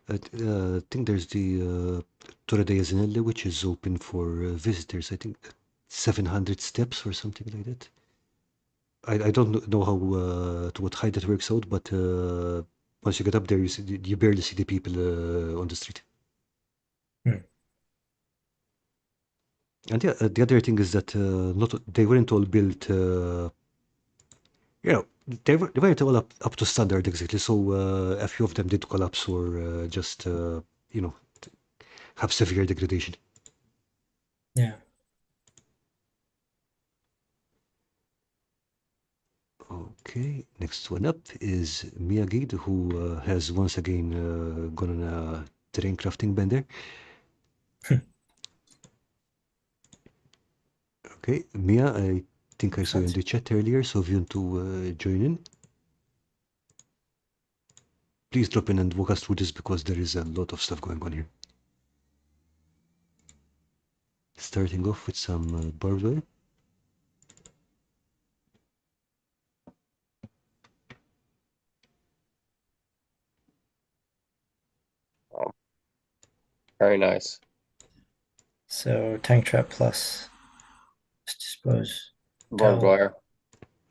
I think there's the Torre de Asinelle, which is open for visitors. I think 700 steps or something like that. I don't know how to what height that works out, but once you get up there, you barely see the people on the street. Hmm. And yeah, the other thing is that not they weren't all built. They weren't all up to standard exactly. So a few of them did collapse or just have severe degradation. Yeah. Okay, next one up is MiaGeeked, who has once again gone on a terrain crafting bender. Okay, Mia, I think I saw you in the chat earlier, so if you want to join in, please drop in and walk us through this because there is a lot of stuff going on here. Starting off with some barbed wire. Oh, very nice. So tank trap plus, I suppose. Barbed wire.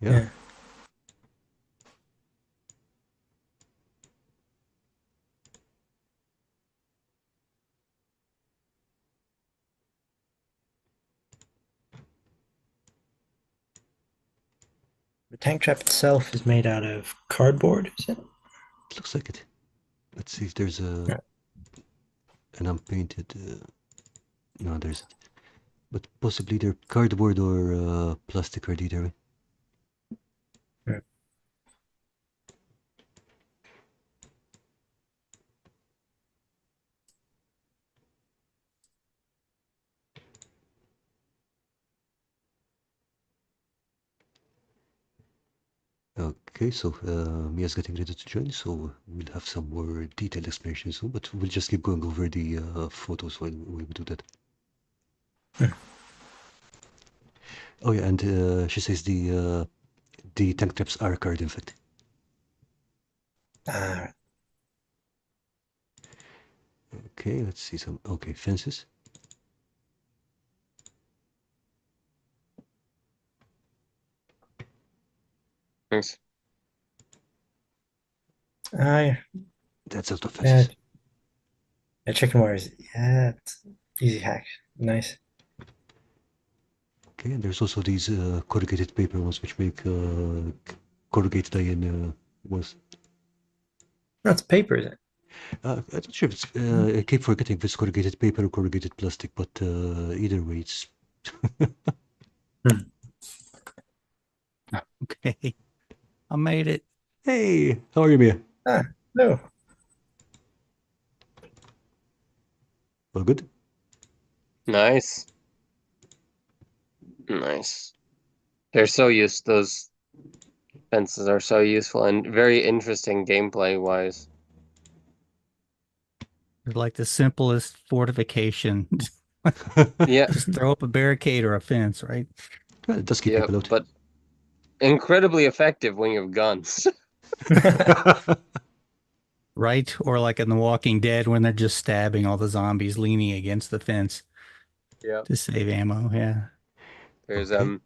Yeah. The tank trap itself is made out of cardboard, is it? It looks like it. Let's see if there's an unpainted. No, there's. But possibly they're cardboard or plastic or either way. Yeah. Okay, so Mia's getting ready to join, so we'll have some more detailed explanation soon, but we'll just keep going over the photos while we do that. Oh yeah, and she says the tank traps are card infect. Okay, let's see some. Okay, fences. Thanks. Yeah. That's out of fences. Yeah, chicken wires. Yeah, it's easy hack. Nice. Okay, and there's also these corrugated paper ones which make corrugated iron ones. That's paper, is it? I'm not sure if it's. I keep forgetting if it's corrugated paper or corrugated plastic, but either way, it's. Okay. I made it. Hey, how are you, Mia? No. All good? Nice. Nice. They're so used. Those fences are so useful and very interesting gameplay wise. It's like the simplest fortification. Yeah. Just throw up a barricade or a fence, right? Well, it does keep Yeah, people out. but incredibly effective when you have guns. Right? Or like in The Walking Dead when they're just stabbing all the zombies leaning against the fence Yeah. to save ammo. Yeah. There's Okay.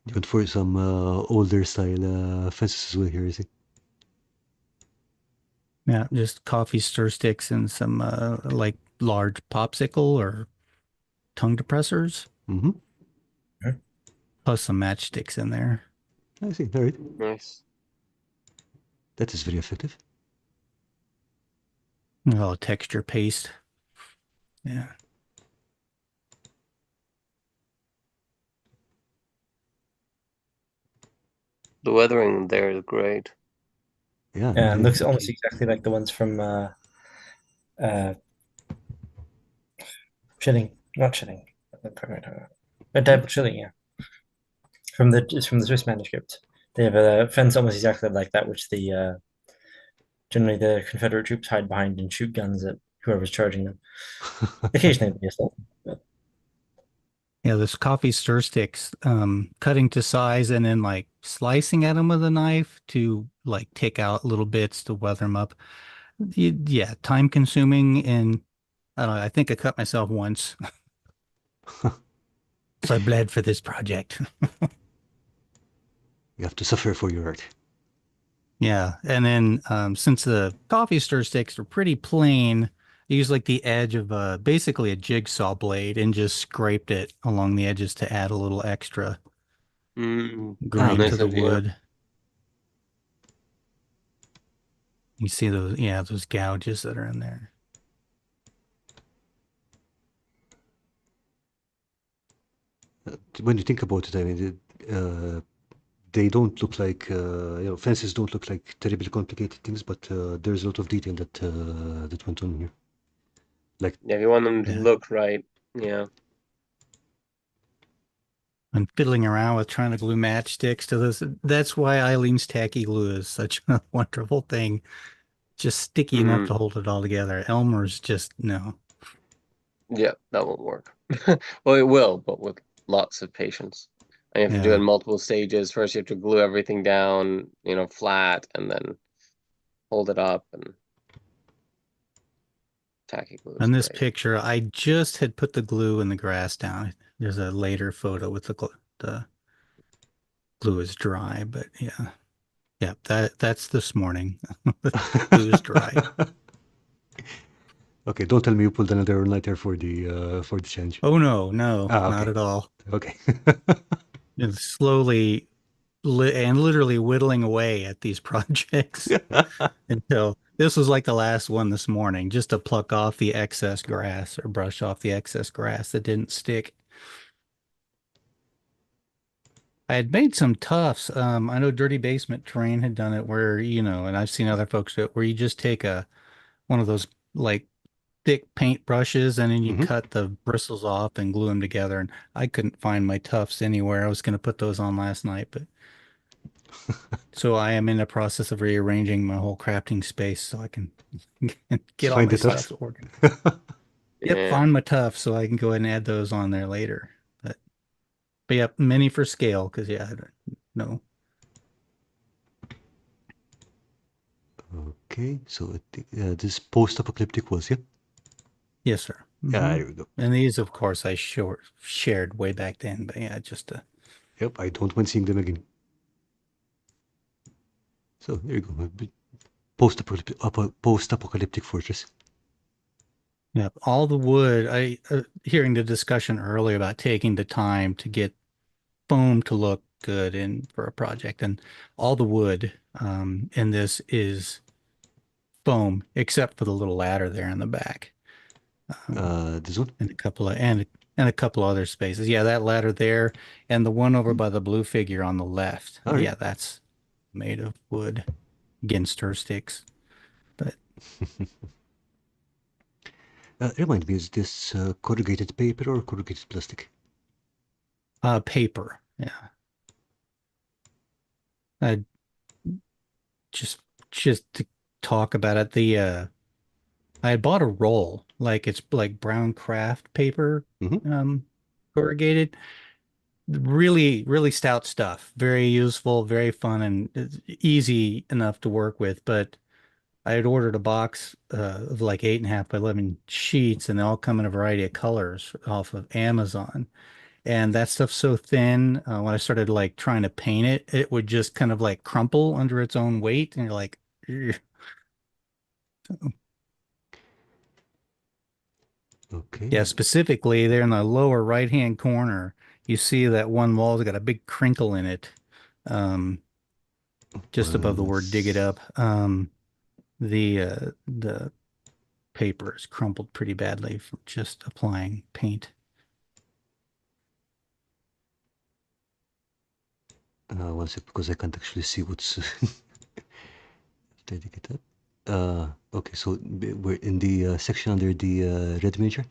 You went for some older style fences as well here, is it? Yeah, just coffee stir sticks and some like large popsicle or tongue depressors, Mm-hmm. plus some matchsticks in there. I see. All right. nice. That is very effective. Oh, texture paste. Yeah. The weathering there is great. Yeah. Yeah, it looks almost exactly like the ones from Chilling. Not Chilling. Redoubt Chilling, yeah. From the Swiss manuscript. They have a fence almost exactly like that, which the generally the Confederate troops hide behind and shoot guns at whoever's charging them. Occasionally they assault them, but Yeah, this coffee stir sticks, cutting to size and then like slicing at them with a knife to like take out little bits to weather them up. Yeah, time consuming and I don't know, I think I cut myself once. So I bled for this project. You have to suffer for your art. Yeah, and then since the coffee stir sticks are pretty plain, I used like the edge of basically a jigsaw blade and just scraped it along the edges to add a little extra grain nice to the idea. wood. You see those, yeah, those gouges that are in there. When you think about it, I mean, they don't look like fences don't look like terribly complicated things, but there's a lot of detail that went on here. Like, Yeah, if you want them to Yeah. look right, yeah. And fiddling around with trying to glue matchsticks to this. That's why Eileen's tacky glue is such a wonderful thing. Just sticky enough to hold it all together. Elmer's just no. Yeah, that won't work. Well, it will, but with lots of patience. And you have to do it Yeah. in multiple stages. First, you have to glue everything down, flat, and then hold it up and tacky glue. In this picture, I just had put the glue in the grass down. There's a later photo with the glue is dry, but yeah, that's this morning. The glue is dry. Okay, don't tell me you pulled another all-nighter for the challenge. Oh no, Ah, not okay. at all. Okay. And slowly and literally whittling away at these projects until this was like the last one this morning, just to pluck off the excess grass or brush off the excess grass that didn't stick. I had made some tufts. I know Dirty Basement Terrain had done it where, and I've seen other folks do it where you just take one of those like thick paint brushes, and then you Mhm. cut the bristles off and glue them together. And I couldn't find my tufts anywhere. I was going to put those on last night, but so I am in the process of rearranging my whole crafting space so I can get all Find my the tufts. stuff organized. Yep, Yeah. find my tufts so I can go ahead and add those on there later. But yep, mini for scale because yeah, I don't know. Okay, so this post-apocalyptic was, yeah? Yes, sir. Yeah, there we go. And these, of course, I shared way back then. But yeah, just Yep, I don't mind seeing them again. So there you go. Post-apocalyptic fortress. yeah, all the wood. I hearing the discussion earlier about taking the time to get foam to look good in for a project, and all the wood in this is foam except for the little ladder there in the back. This one? And a couple other spaces. Yeah, that ladder there and the one over by the blue figure on the left. All right. Yeah, that's made of wood. Again, stir sticks. But Remind me, is this corrugated paper or corrugated plastic? paper. Yeah. I just to talk about it, I had bought a roll, like it's like brown craft paper, Mm-hmm. corrugated. Really, really stout stuff. Very useful, very fun, and it's easy enough to work with. But I had ordered a box of like 8.5 by 11 sheets, and they all come in a variety of colors off of Amazon. And that stuff's so thin, when I started like trying to paint it, it would just kind of like crumple under its own weight, and you're like, "Ugh." Okay. Yeah, specifically there in the lower right-hand corner, you see that one wall's got a big crinkle in it, um, just above the word "dig it up." The paper is crumpled pretty badly from just applying paint. One sec, because I can't actually see what's steady it up. Okay, so we're in the section under the red major.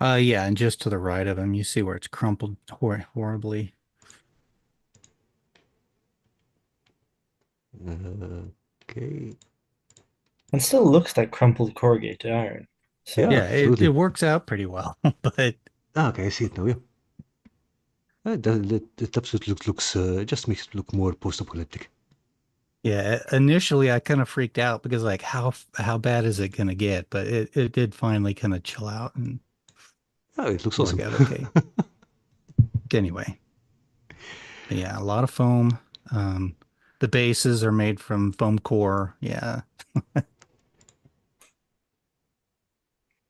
Yeah, and just to the right of him, you see where it's crumpled horribly. Okay. And still looks like crumpled corrugated iron. So Yeah, Yeah, absolutely. it works out pretty well, but Okay, I see it now. Yeah. It absolutely looks just makes it look more post-apocalyptic. yeah, initially I kind of freaked out because like how bad is it gonna get? But it did finally kind of chill out and Oh, it looks work awesome. out okay. Anyway, but yeah, a lot of foam. The bases are made from foam core. Yeah.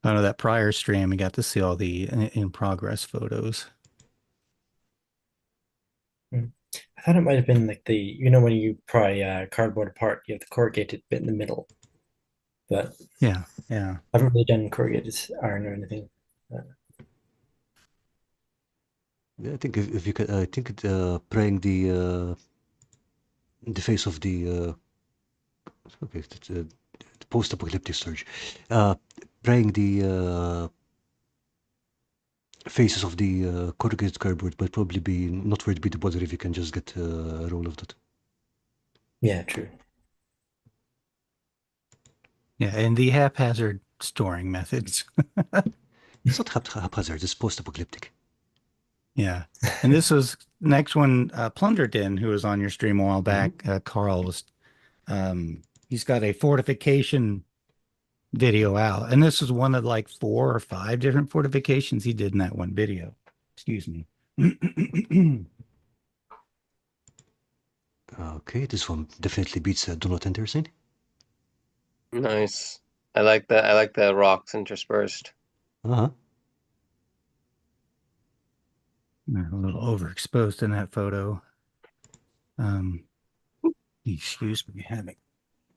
I know that prior stream, we got to see all the in progress photos. I thought it might have been like when you pry cardboard apart, you have the corrugated bit in the middle. But Yeah, yeah. I haven't really done corrugated iron or anything. Yeah, I think if you can, I think prying the face of the okay, that's the post-apocalyptic storage. Prying the faces of the corrugated cardboard might probably be not worth be the bother if you can just get a roll of that. Yeah, true. Yeah, and the haphazard storing methods. It's not haphazard, it's post-apocalyptic. Yeah. And this was next one, Plunderton, who was on your stream a while back. Karl was, he's got a fortification video out. And this is one of like 4 or 5 different fortifications he did in that one video. Excuse me. Okay, this one definitely beats Do Not Enter sign. Nice. I like that. I like the rocks interspersed. Uh-huh. A little overexposed in that photo. Excuse me, having.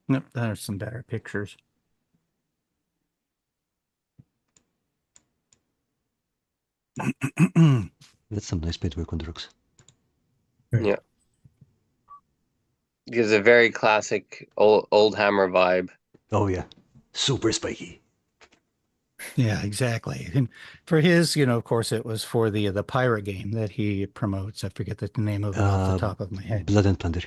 Nope, there's some better pictures. That's some nice paintwork on the rocks. Yeah. Gives a very classic old hammer vibe. Oh yeah, super spiky. Yeah, exactly. And for his, of course, it was for the pirate game that he promotes. I forget the name of it off the Uh, top of my head. Blood and Plunder.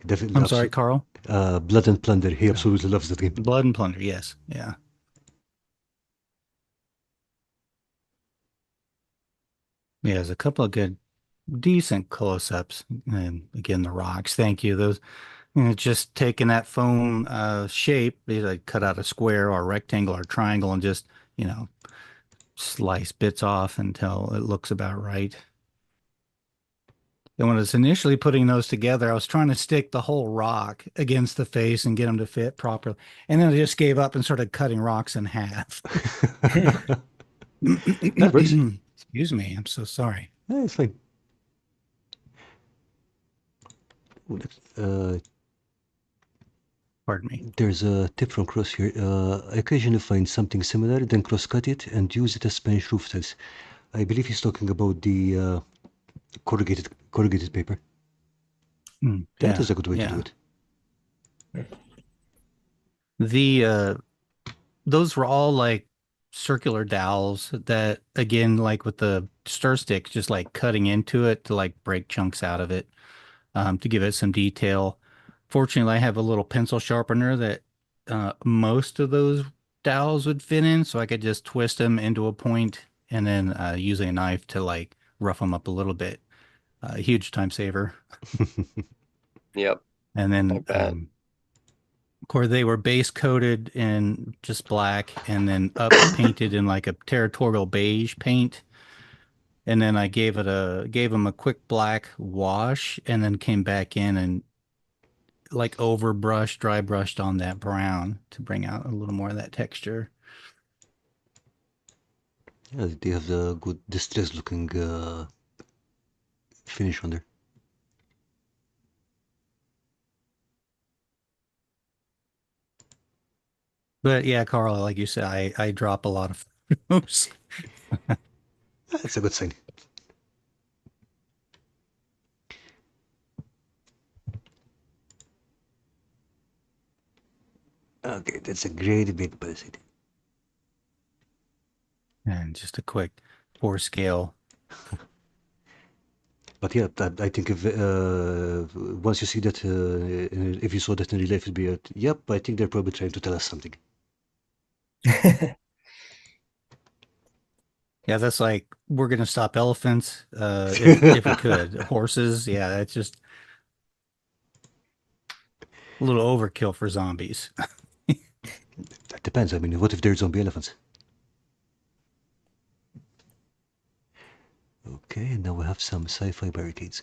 Definitely, I'm sorry, Carl. Blood and Plunder. He Yeah. absolutely loves that game. Blood and Plunder. Yes. Yeah. Yeah, there's a couple of good, decent close-ups. And again, the rocks. Thank you. Those, just taking that foam shape, they like cut out a square or a rectangle or triangle and just, you know, slice bits off until it looks about right. And when I was initially putting those together, I was trying to stick the whole rock against the face and get them to fit properly. And then I just gave up and started cutting rocks in half. That works. Excuse me. I'm so sorry. Yeah, it's fine. Pardon me. There's a tip from Cross here. I occasionally find something similar, then cross-cut it and use it as bench roof tiles. I believe he's talking about the corrugated paper. That is a good way to do it. The those were all like circular dowels that, again, like with the stir stick, just like cutting into it to like break chunks out of it, to give it some detail. Fortunately, I have a little pencil sharpener that most of those dowels would fit in, so I could just twist them into a point and then using a knife to like rough them up a little bit. Huge time saver. Yep. And then of course, they were base coated in just black and then up painted in like a territorial beige paint. And then I gave them a quick black wash and then came back in and like dry brushed on that brown to bring out a little more of that texture. Yeah, they have the good distressed looking finish on there. But yeah, Karl, like you said, I drop a lot of photos. That's a good sign. Okay, that's a great big buzzard. And just a quick 4 scale. But yeah, I think if once you see that, if you saw that in real life, it'd be yep, I think they're probably trying to tell us something. Yeah, that's like, we're gonna stop elephants if we could. Horses, yeah, that's just a little overkill for zombies. That depends. I mean, what if they're zombie elephants? Okay, now we have some sci-fi barricades.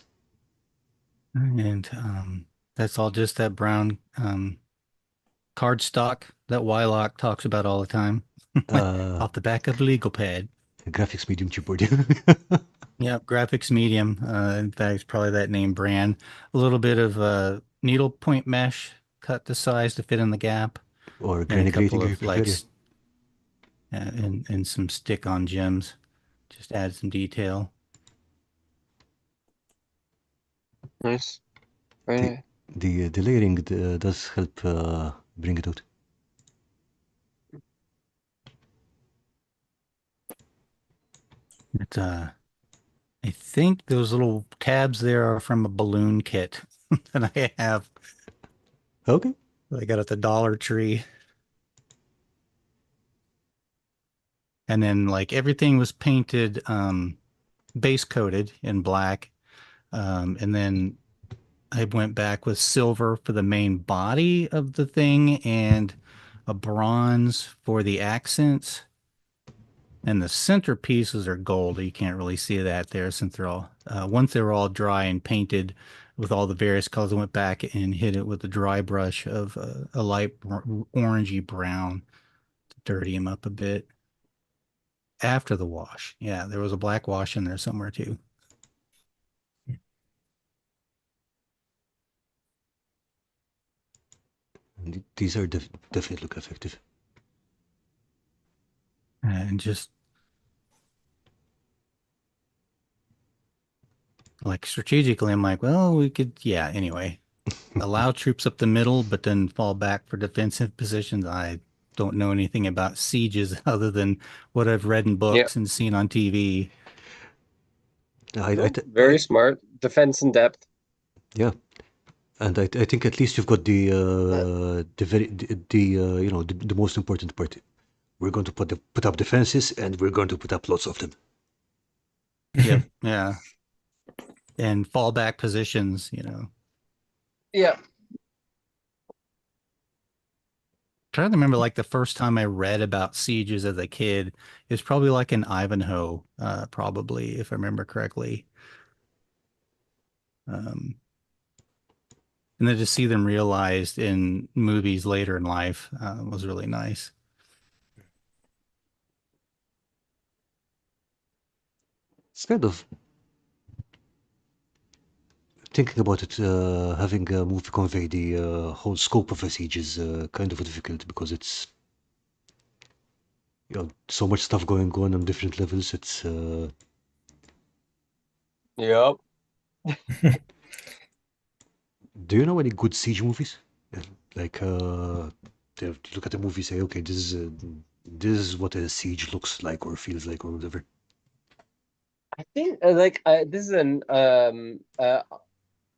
And that's all just that brown cardstock that Wylock talks about all the time. Off the back of the legal pad. Graphics medium chipboard. Yeah, graphics medium. In fact, it's probably that name brand. A little bit of needle point mesh cut to size to fit in the gap. Or And a granny grating couple if you of prefer. and some stick-on gems. Just add some detail. Nice. Right. The layering does help bring it out. It's I think those little tabs there are from a balloon kit that I have. Okay. I got at the Dollar Tree. And then like everything was painted base coated in black. And then I went back with silver for the main body of the thing and a bronze for the accents. And the centerpieces are gold. You can't really see that there since they're all, once they were all dry and painted with all the various colors, I went back and hit it with a dry brush of a light orangey brown to dirty them up a bit after the wash. Yeah, there was a black wash in there somewhere too. These are definitely look effective. And just like strategically, I'm like, well, we could, yeah, anyway, allow troops up the middle, but then fall back for defensive positions. I don't know anything about sieges other than what I've read in books and seen on TV. Very smart. Defense in depth. Yeah, and I think at least you've got the most important part. We're going to put up defenses, and we're going to put up lots of them. Yep. Yeah. And fallback positions, Yeah. Trying to remember like the first time I read about sieges as a kid. It was probably like in Ivanhoe, probably, if I remember correctly. And then to see them realized in movies later in life was really nice. It's kind of thinking about it, having a movie convey the whole scope of a siege is kind of difficult because it's so much stuff going on different levels. It's Yep. do you know any good siege movies? Like you look at the movie, say, okay, this is what a siege looks like or feels like or whatever. I think this is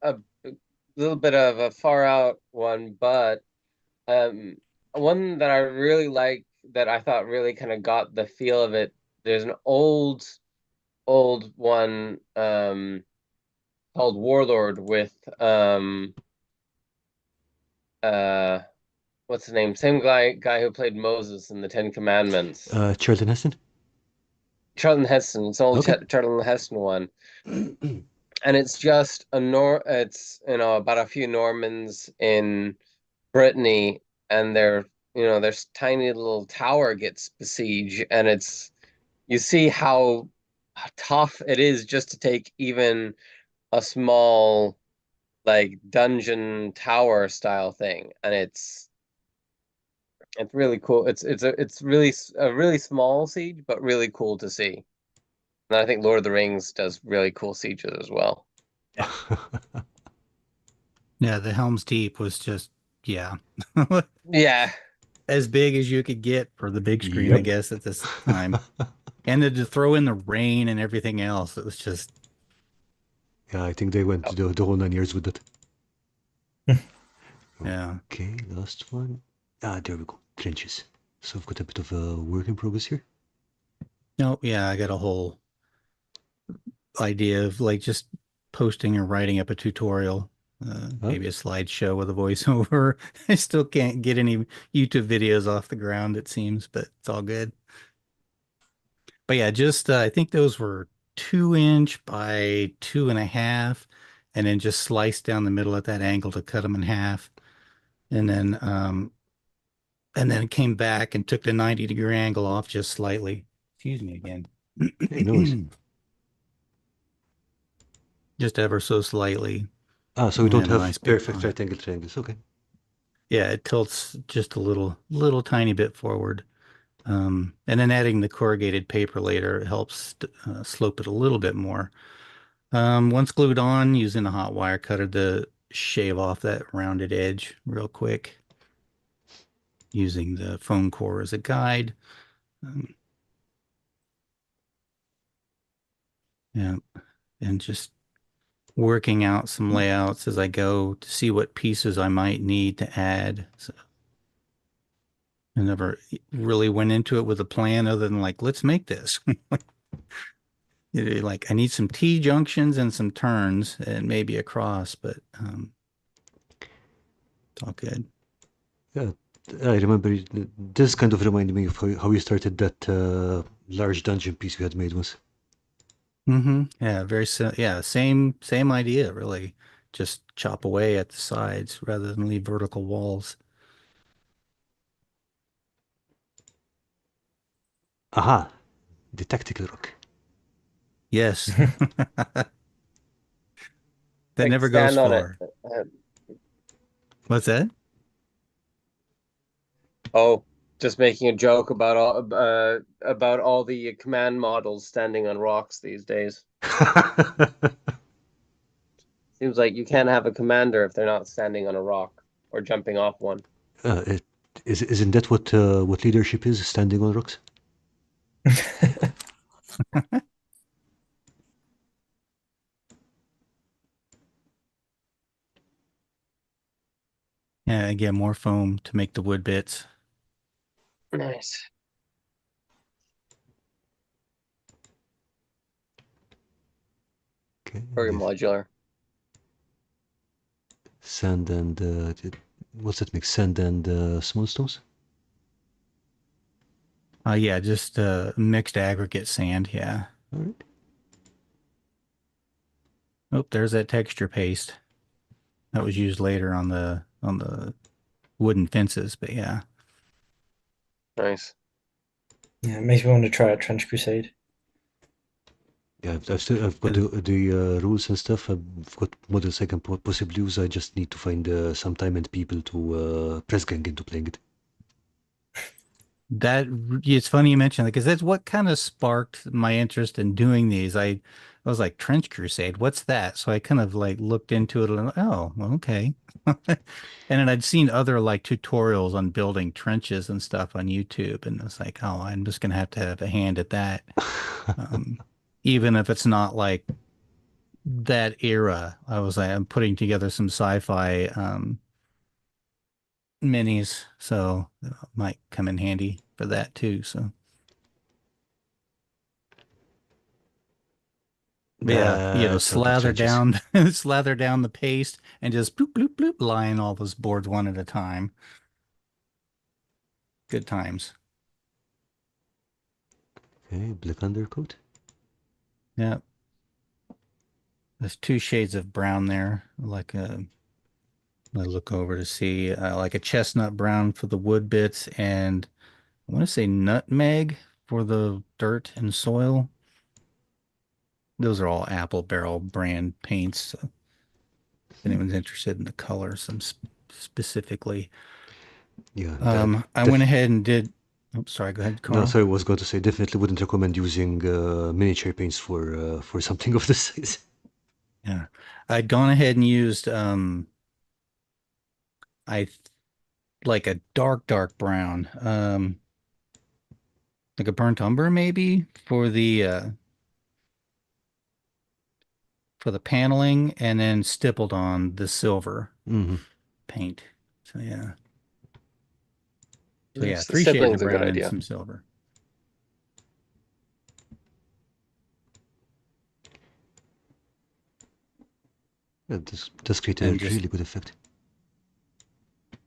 a little bit of a far out one, but one that I really like that I thought really kind of got the feel of it. There's an old one called Warlord with what's his name? Same guy who played Moses in the Ten Commandments. Charlton Heston? Charlton Heston. It's an old Okay. Charlton Heston one. And it's just it's about a few Normans in Brittany, and their tiny little tower gets besieged, and you see how tough it is just to take even a small like dungeon tower style thing, and it's really cool. It's really a really small siege, but really cool to see. And I think Lord of the Rings does really cool sieges as well. Yeah, the Helm's Deep was just, yeah. Yeah. As big as you could get for the big screen, I Yep. guess, at this time. And then to throw in the rain and everything else, it was just, Yeah, I think they went the whole 9 years with that. yeah. Okay, last one. There we go. Trenches. So I've got a bit of a work in progress here. No, yeah, I got a whole idea of like just posting or writing up a tutorial, maybe a slideshow with a voiceover. I still can't get any YouTube videos off the ground, it seems, but it's all good. But yeah, just I think those were 2" by 2.5, and then just sliced down the middle at that angle to cut them in half. And then it came back and took the 90-degree angle off just slightly. Excuse me again. Hey, no worries. Just ever so slightly. So we don't have a have nice big perfect pie. right angle triangles. Okay. Yeah, it tilts just a little tiny bit forward. And then adding the corrugated paper later helps slope it a little bit more. Once glued on, using a hot wire cutter to shave off that rounded edge real quick. Using the foam core as a guide. Yeah, and just working out some layouts as I go to see what pieces I might need to add. So I never really went into it with a plan other than like, let's make this. Like I need some T junctions and some turns and maybe a cross, but it's all good. Yeah, I remember this kind of reminded me of how you started that large dungeon piece we had made once. Yeah, yeah, same idea, really. Just chop away at the sides rather than leave vertical walls. Aha, the tactical rock. Yes. That Like never goes stand on it. far. What's that? Oh, just making a joke about all the command models standing on rocks these days. Seems like you can't have a commander if they're not standing on a rock or jumping off one. Isn't that what leadership is? Standing on rocks? Yeah, I get more foam to make the wood bits. Nice. Okay. Very modular. Sand and what's that mix? Sand and small stones? Yeah, just mixed aggregate sand. Yeah. All right. Oh, there's that texture paste that was used later on the wooden fences. But yeah, Nice. Yeah, it makes me want to try out Trench Crusade. Yeah, I've got the rules and stuff. I've got models I can possibly use. I just need to find some time and people to press gang into playing it. that it's funny you mentioned that because that's what kind of sparked my interest in doing these. I was like, Trench Crusade, what's that? So I kind of like looked into it and oh, well, okay. And then I'd seen other like tutorials on building trenches and stuff on YouTube, and it's like, oh, I'm just gonna have to have a hand at that. Um, Even if it's not like that era. I was like, I'm putting together some sci-fi minis, so it might come in handy for that too. So, but yeah, That's out of slather trenches. down, slather down the paste and just bloop, bloop, bloop, line all those boards one at a time. Good times. Okay, black undercoat. Yeah. There's two shades of brown there. I look over to see like a chestnut brown for the wood bits and I want to say nutmeg for the dirt and soil. Those are all Apple Barrel brand paints. So if anyone's interested in the colors, some specifically. Yeah, I went ahead and did. Oh, sorry. Go ahead, no, Carl. sorry, I was going to say definitely wouldn't recommend using miniature paints for something of this size. Yeah, I'd gone ahead and used I like a dark brown, like a burnt umber maybe for the paneling, and then stippled on the silver Mm-hmm. paint. So yeah. So yeah, Nice. The three shades of stippling's a good brown and idea. some silver. Yeah, this does create a And just really good effect.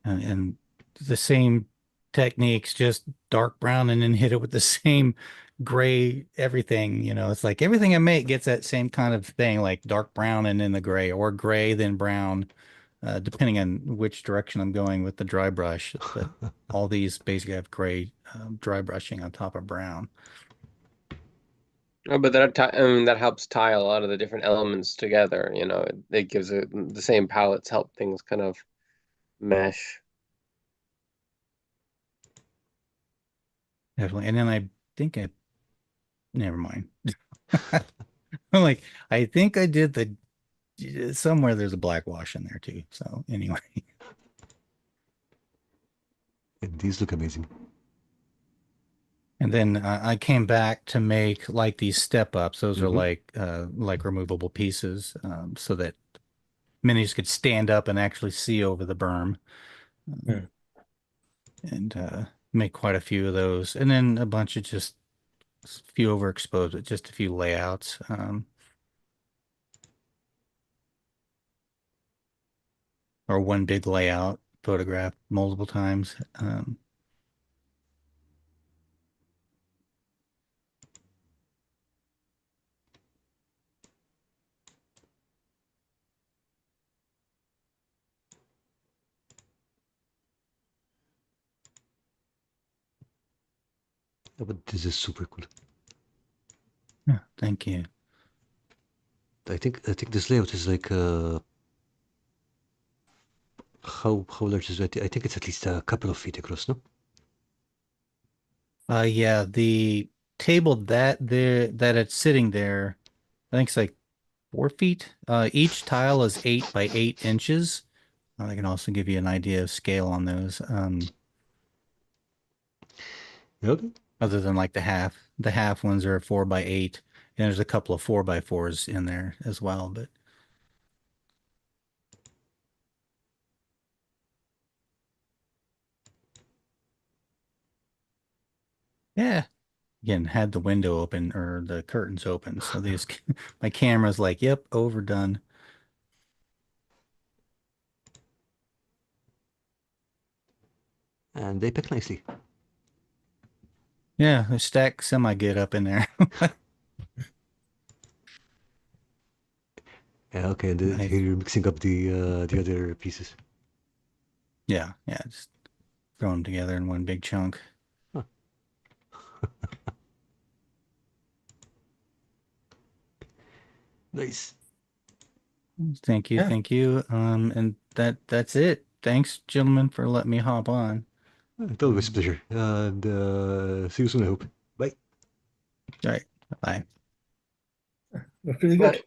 and the same techniques, just dark brown and then hit it with the same gray everything. It's like everything I make gets that same kind of thing, like dark brown and then the gray, or gray then brown, depending on which direction I'm going with the dry brush. But all these basically have gray dry brushing on top of brown. Oh, but I mean, that helps tie a lot of the different elements together. It gives the same palettes help things kind of mesh. Definitely. And then I think I never mind. I'm like, I think I did somewhere there's a black wash in there too. So anyway. And these look amazing. And then I came back to make like these step ups. Those are Mm-hmm. like removable pieces, so that minis could stand up and actually see over the berm, Hmm. and make quite a few of those. And then a bunch of just a few overexposed, but just a few layouts. Or one big layout photographed multiple times. Yeah, but this is super cool. Yeah, thank you. I think this layout is like how large is it? I think it's at least a couple of feet across, no? Yeah, the table that it's sitting there, I think it's like 4 feet. Each tile is 8 by 8 inches. I can also give you an idea of scale on those. Okay. Other than like the half ones are 4x8, and there's a couple of 4x4s in there as well. But yeah, again, had the window open or the curtains open, so these my camera's like, yep, overdone. And they pack nicely. Yeah, they stack semi good up in there. Yeah, okay, and I here you're mixing up the other pieces. yeah, just throw them together in one big chunk. Huh. Nice. Thank you, Yeah. thank you. And that's it. Thanks, gentlemen, for letting me hop on. It's always a pleasure. And see you soon, I hope. Bye. All right, bye. That's pretty But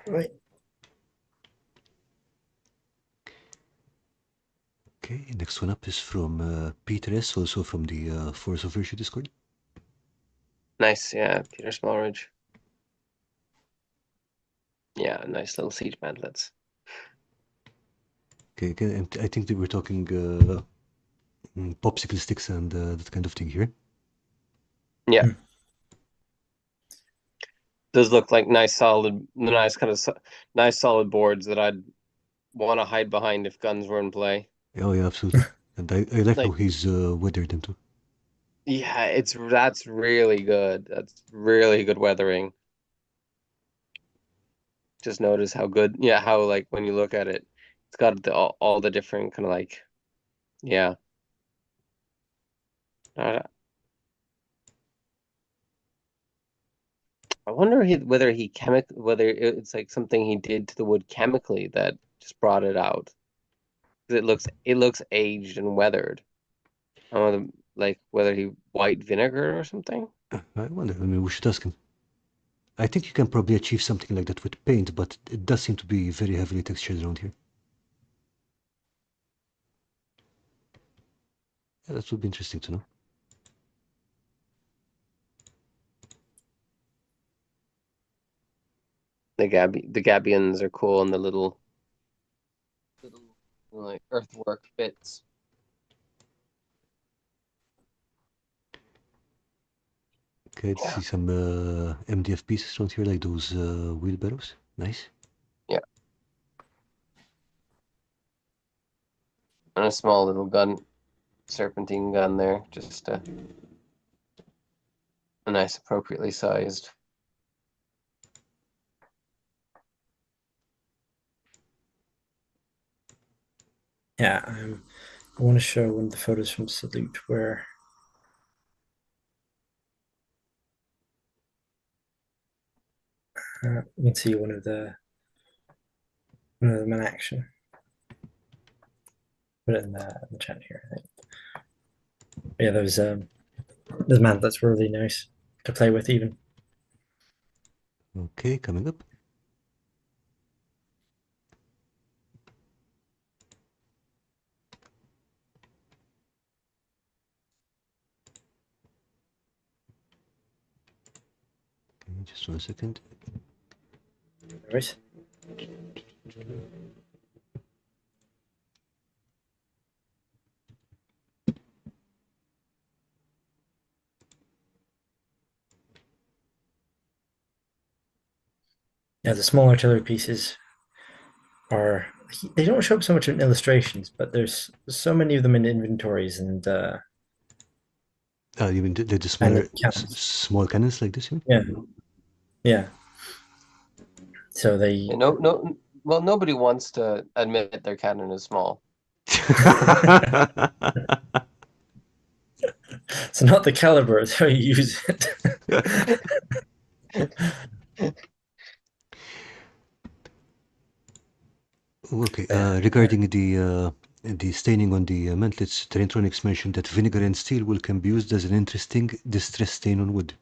good. Right. Okay, next one up is from Peter S., also from the Force of Virtue Discord. nice, yeah, Peter Smallridge. Yeah, nice little siege mantlets. Okay, and I think they were talking popsicle sticks and that kind of thing here. Yeah. Those look like nice solid nice solid boards that I'd want to hide behind if guns were in play. Oh yeah, absolutely. And I like how Like, he's weathered them too. yeah, that's really good. That's really good weathering. Just notice how good, yeah, how like when you look at it, it's got all the different kind of like, yeah. Uh, I wonder whether it's like something he did to the wood chemically that just brought it out. 'Cause it looks aged and weathered. I wonder like whether he white vinegar or something. I wonder. I mean, we should ask him. I think you can probably achieve something like that with paint, but it does seem to be very heavily textured around here. Yeah, that would be interesting to know. The Gabions are cool and the little like earthwork bits. Okay, I see some MDF pieces around here, like those wheelbarrows. Nice. Yeah. And a small little serpentine gun there, just a nice, appropriately sized. Yeah. I want to show one of the photos from Salute where you can see one of them in action. Put it in the chat here. I think. Yeah, those mantlets were really nice to play with even. Okay, coming up. Okay, just 1 second. Right. Yeah, the small artillery pieces are they don't show up so much in illustrations, but there's so many of them in inventories and You mean the and smaller, cannons. small cannons like this? You Yeah, yeah. So they Yeah, no. Well, nobody wants to admit their cannon is small. it's not the caliber; it's how you use it. Okay, Yeah. regarding the staining on the mantlets, Traintronics mentioned that vinegar and steel wool can be used as an interesting distress stain on wood.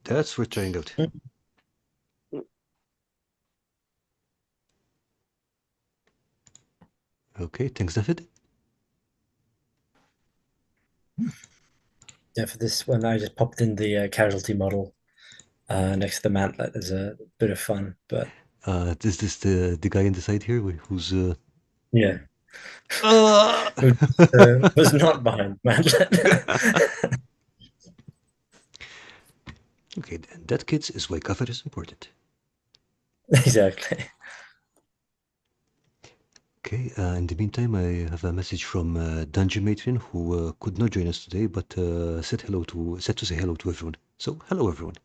That's worth trying out. Okay, thanks, David. Yeah, for this one, I just popped in the casualty model next to the mantlet as a bit of fun. But Is this the guy on the side here who's yeah, uh... who was not behind the mantlet. Okay, and that, kids, is why cover is important. Exactly. Okay, in the meantime, I have a message from Dungeon Matron who could not join us today, but said to say hello to everyone. So, hello everyone.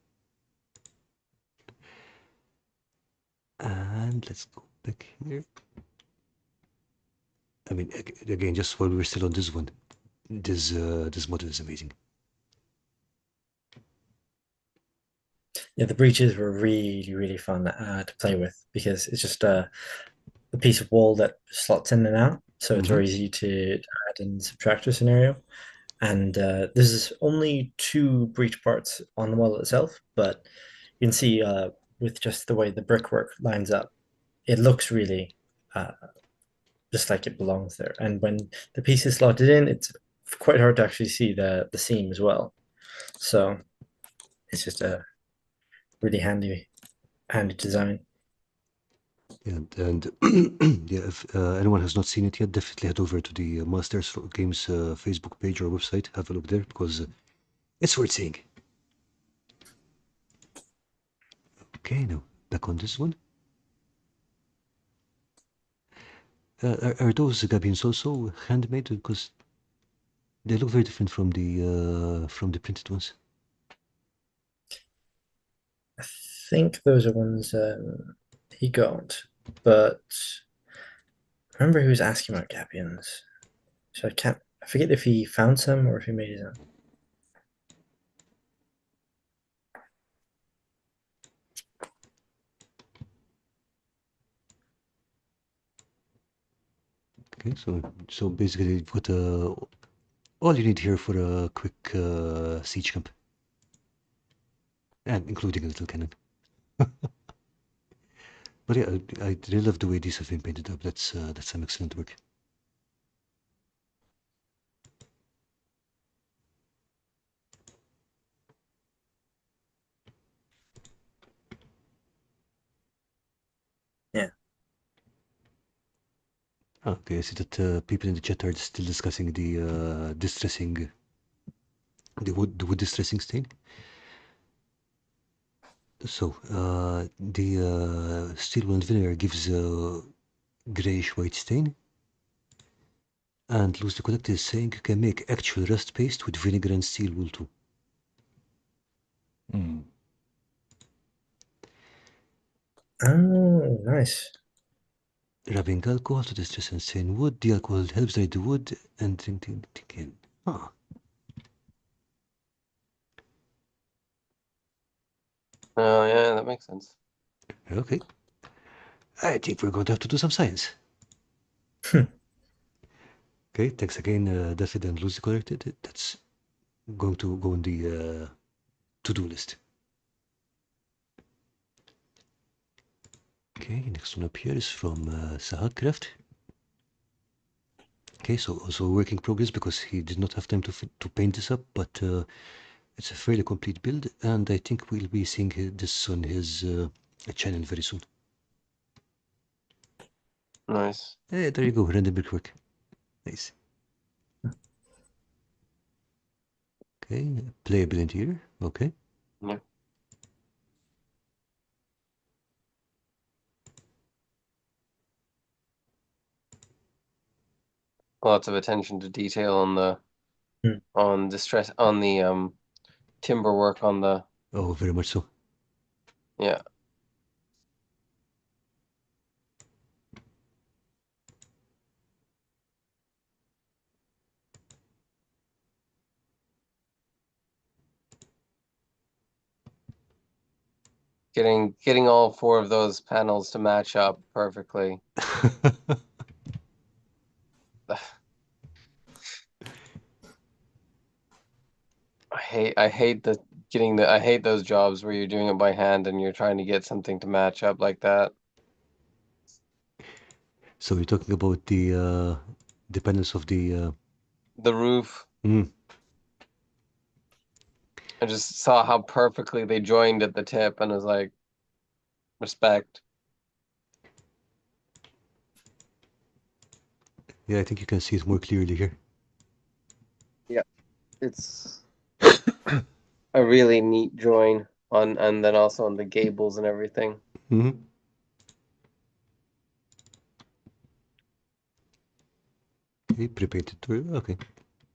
And let's go back here. I mean, again, just while we were still on this one, this model is amazing. Yeah, the breaches were really, really fun to play with because it's just a piece of wall that slots in and out. So it's very easy to add and subtract a scenario. And this is only 2 breach parts on the model itself, but you can see with just the way the brickwork lines up, it looks really just like it belongs there. And when the piece is slotted in, it's quite hard to actually see the seam as well. So it's just a really handy design. And yeah, if anyone has not seen it yet, definitely head over to the Masterstroke Games Facebook page or website. Have a look there because it's worth seeing. Okay, now back on this one. Are those Gabions also handmade? Because they look very different from the printed ones. I think those are ones he got, but I remember he was asking about Gabions, so I forget if he found some or if he made his own. Okay, so basically you've got all you need here for a quick siege camp, and including a little cannon. But yeah, I really love the way these have been painted up. That's some excellent work. Yeah. Okay, I see that people in the chat are still discussing the distressing, the wood distressing stain. So the steel wool and vinegar gives a grayish white stain, and Loosely Collected is saying you can make actual rust paste with vinegar and steel wool too. Oh, nice. Rubbing alcohol to distress and stain wood. The alcohol helps dry the wood and drinking it again. Ah. Oh yeah, that makes sense. Okay. I think we're going to have to do some science. Okay, thanks again, David and Loosely Collected. That's going to go on the to-do list. Okay, next one up here is from Sahaak Craft. Okay, so also a work in progress because he did not have time to paint this up, but it's a fairly complete build, and I think we'll be seeing this on his channel very soon. Nice. Hey, there you go, random brickwork. Nice. Okay, playable interior. Okay. Yeah. Lots of attention to detail on the timber work on the. Oh, very much so. Yeah. Getting all 4 of those panels to match up perfectly. I hate those jobs where you're doing it by hand and you're trying to get something to match up like that. So you're talking about the panels of the roof. Mm. I just saw how perfectly they joined at the tip and was like, respect. Yeah, I think you can see it more clearly here. Yeah, it's a really neat join on, and then also on the gables and everything. Mm-hmm. Okay, pre-painted door. Okay,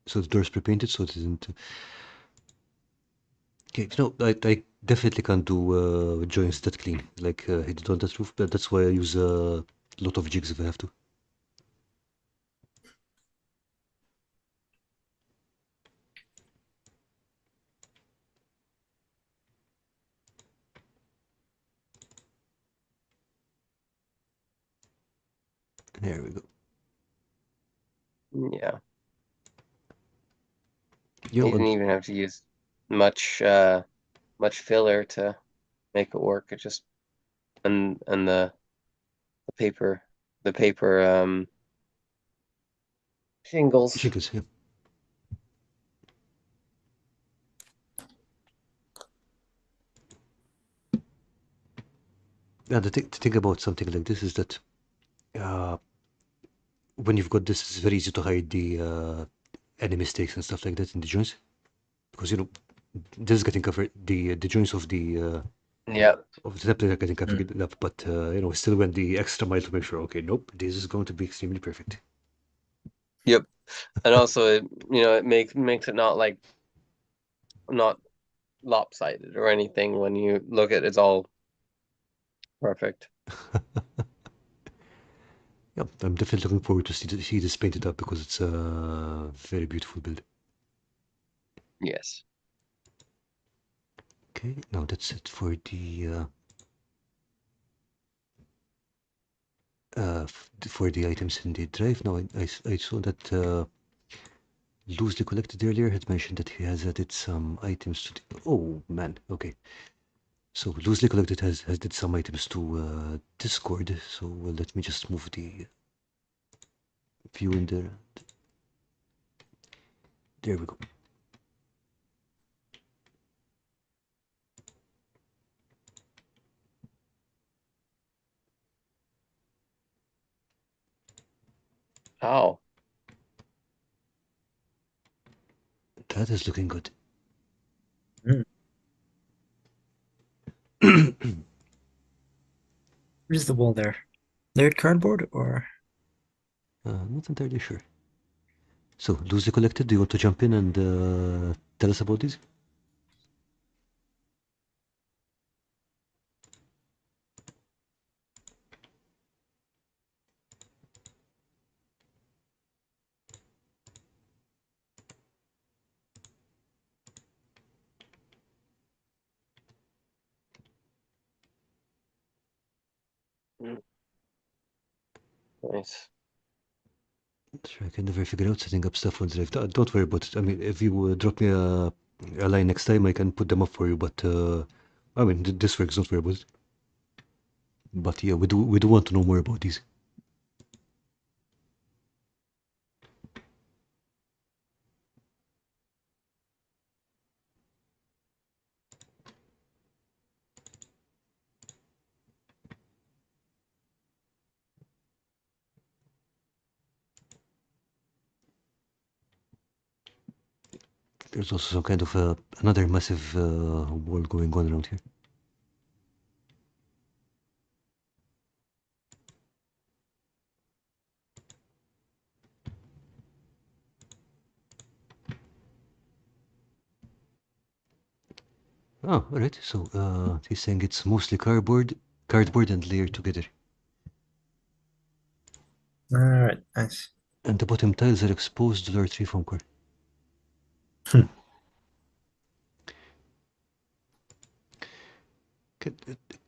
so the door's pre-painted, so it isn't. Okay, I definitely can't do joints that clean, like he did on that roof, but that's why I use a lot of jigs if I have to. There we go. Yeah, You you know, didn't even have to use much much filler to make it work. It just and the paper shingles. shingles, yeah. Yeah, the thing about something like this is that uh, when you've got this, it's very easy to hide the any mistakes and stuff like that in the joints, because this is getting covered. The joints Yeah. of the template are getting covered up, but still went the extra mile to make sure. Okay, nope, this is going to be extremely perfect. Yep. And also it makes it not lopsided or anything when you look at it's all perfect. Yeah, I'm definitely looking forward to see this painted up because it's a very beautiful build. Yes. Okay, now that's it for the items in the drive. Now I saw that loosely collected earlier had mentioned that he has added some items to the. Oh man, okay. So loosely collected has did some items to Discord. So let me just move the view in there. There we go. Oh. That is looking good. Where's the wall there? Layered cardboard or? Not entirely sure. So loosely collected. Do you want to jump in and tell us about these? Nice. Sure, I can never figure out setting up stuff on Drive. Don't worry about it. I mean, if you drop me a line next time, I can put them up for you. But I mean, this works. Don't worry about it. But yeah, we do want to know more about these. There's also some kind of another massive wall going on around here. Oh, all right. So he's saying it's mostly cardboard and layered together. All right, nice. And the bottom tiles are exposed to our tree foam core.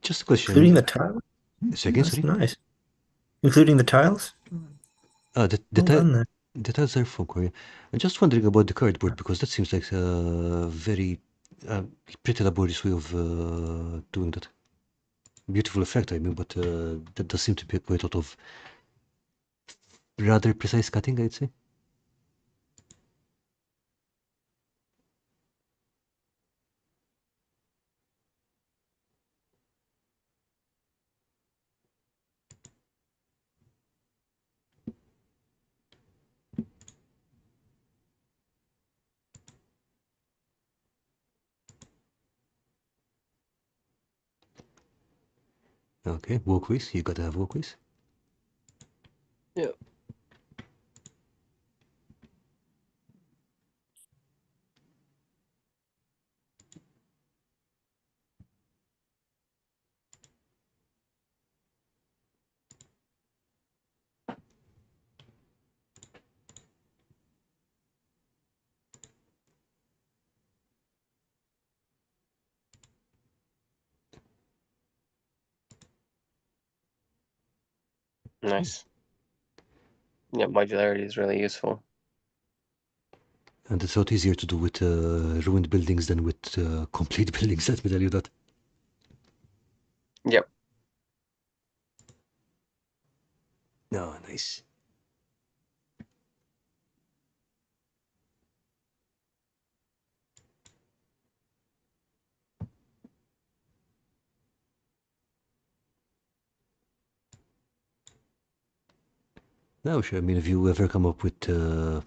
Just a question. Including the tiles? Say again, That's sorry. nice. Including the tiles? The Well done there. tiles are foam core. Yeah. I'm just wondering about the cardboard because that seems like a very pretty laborious way of doing that. Beautiful effect, I mean, but that does seem to be quite a lot of rather precise cutting, I'd say. Okay, walkways. You gotta have walkways. Yeah. Nice. Yeah, modularity is really useful. And it's a lot easier to do with ruined buildings than with complete buildings, let me tell you that. Yep. No, nice. Now, sure, I mean, if you ever come up with a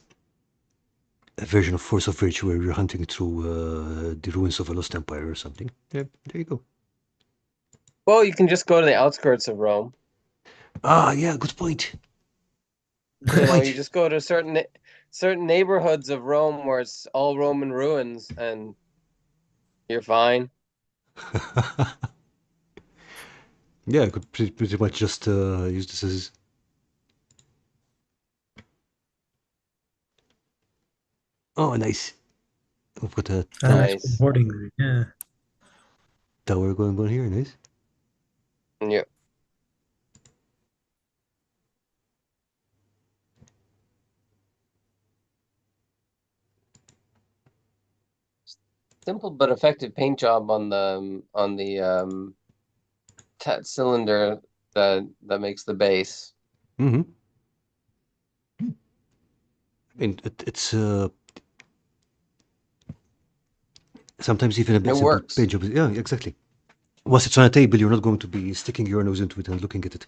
version of Force of Virtue where you're hunting through the ruins of a lost empire or something, yeah, there you go. Well, you can just go to the outskirts of Rome. Ah, yeah, good point. You know, point. you just go to certain neighborhoods of Rome where it's all Roman ruins, and you're fine. Yeah, I could pretty much just use this as. Oh, nice. We've got a Nice. Boarding. Yeah. tower going on here, nice. Yep. Simple but effective paint job on the cylinder that makes the base. Mm-hmm. I mean, it's sometimes even a bit It simple works. paint job. Yeah, exactly. Once it's on a table, you're not going to be sticking your nose into it and looking at it.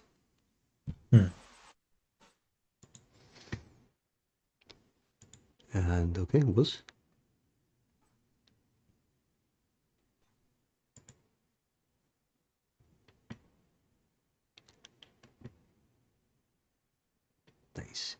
And okay, was. Nice.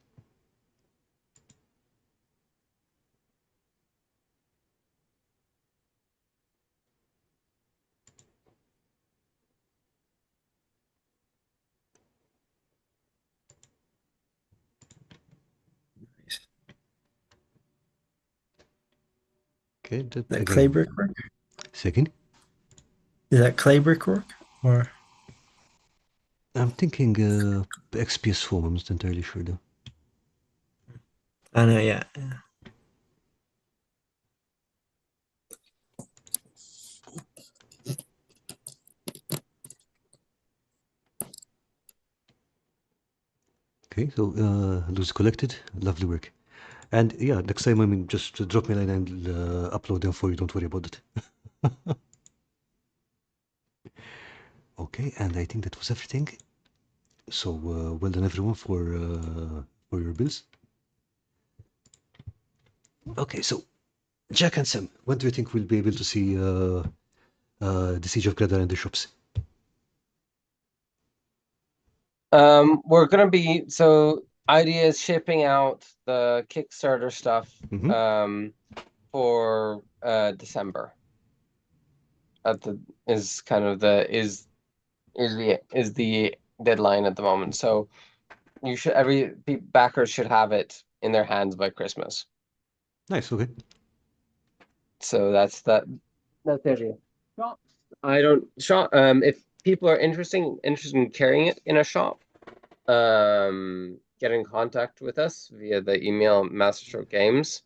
Okay, that That clay again. brickwork? Second. Is that clay brickwork or? I'm thinking XPS form. I'm not entirely sure though. I know, yeah. Okay, so loose collected. Lovely work. And yeah, next time, I mean, just drop me a line and upload them for you. Don't worry about it. Okay, and I think that was everything. So well done, everyone, for your bills. Okay, so Jack and Sam, when do you think we'll be able to see the Siege of Gradara in the shops? We're gonna be idea is shipping out the Kickstarter stuff for December. At the is kind of the is the deadline at the moment. So you should backers should have it in their hands by Christmas. Nice. Okay. So that's the idea. Shops. I don't shop. If people are interested in carrying it in a shop, get in contact with us via the email Masterstroke Games.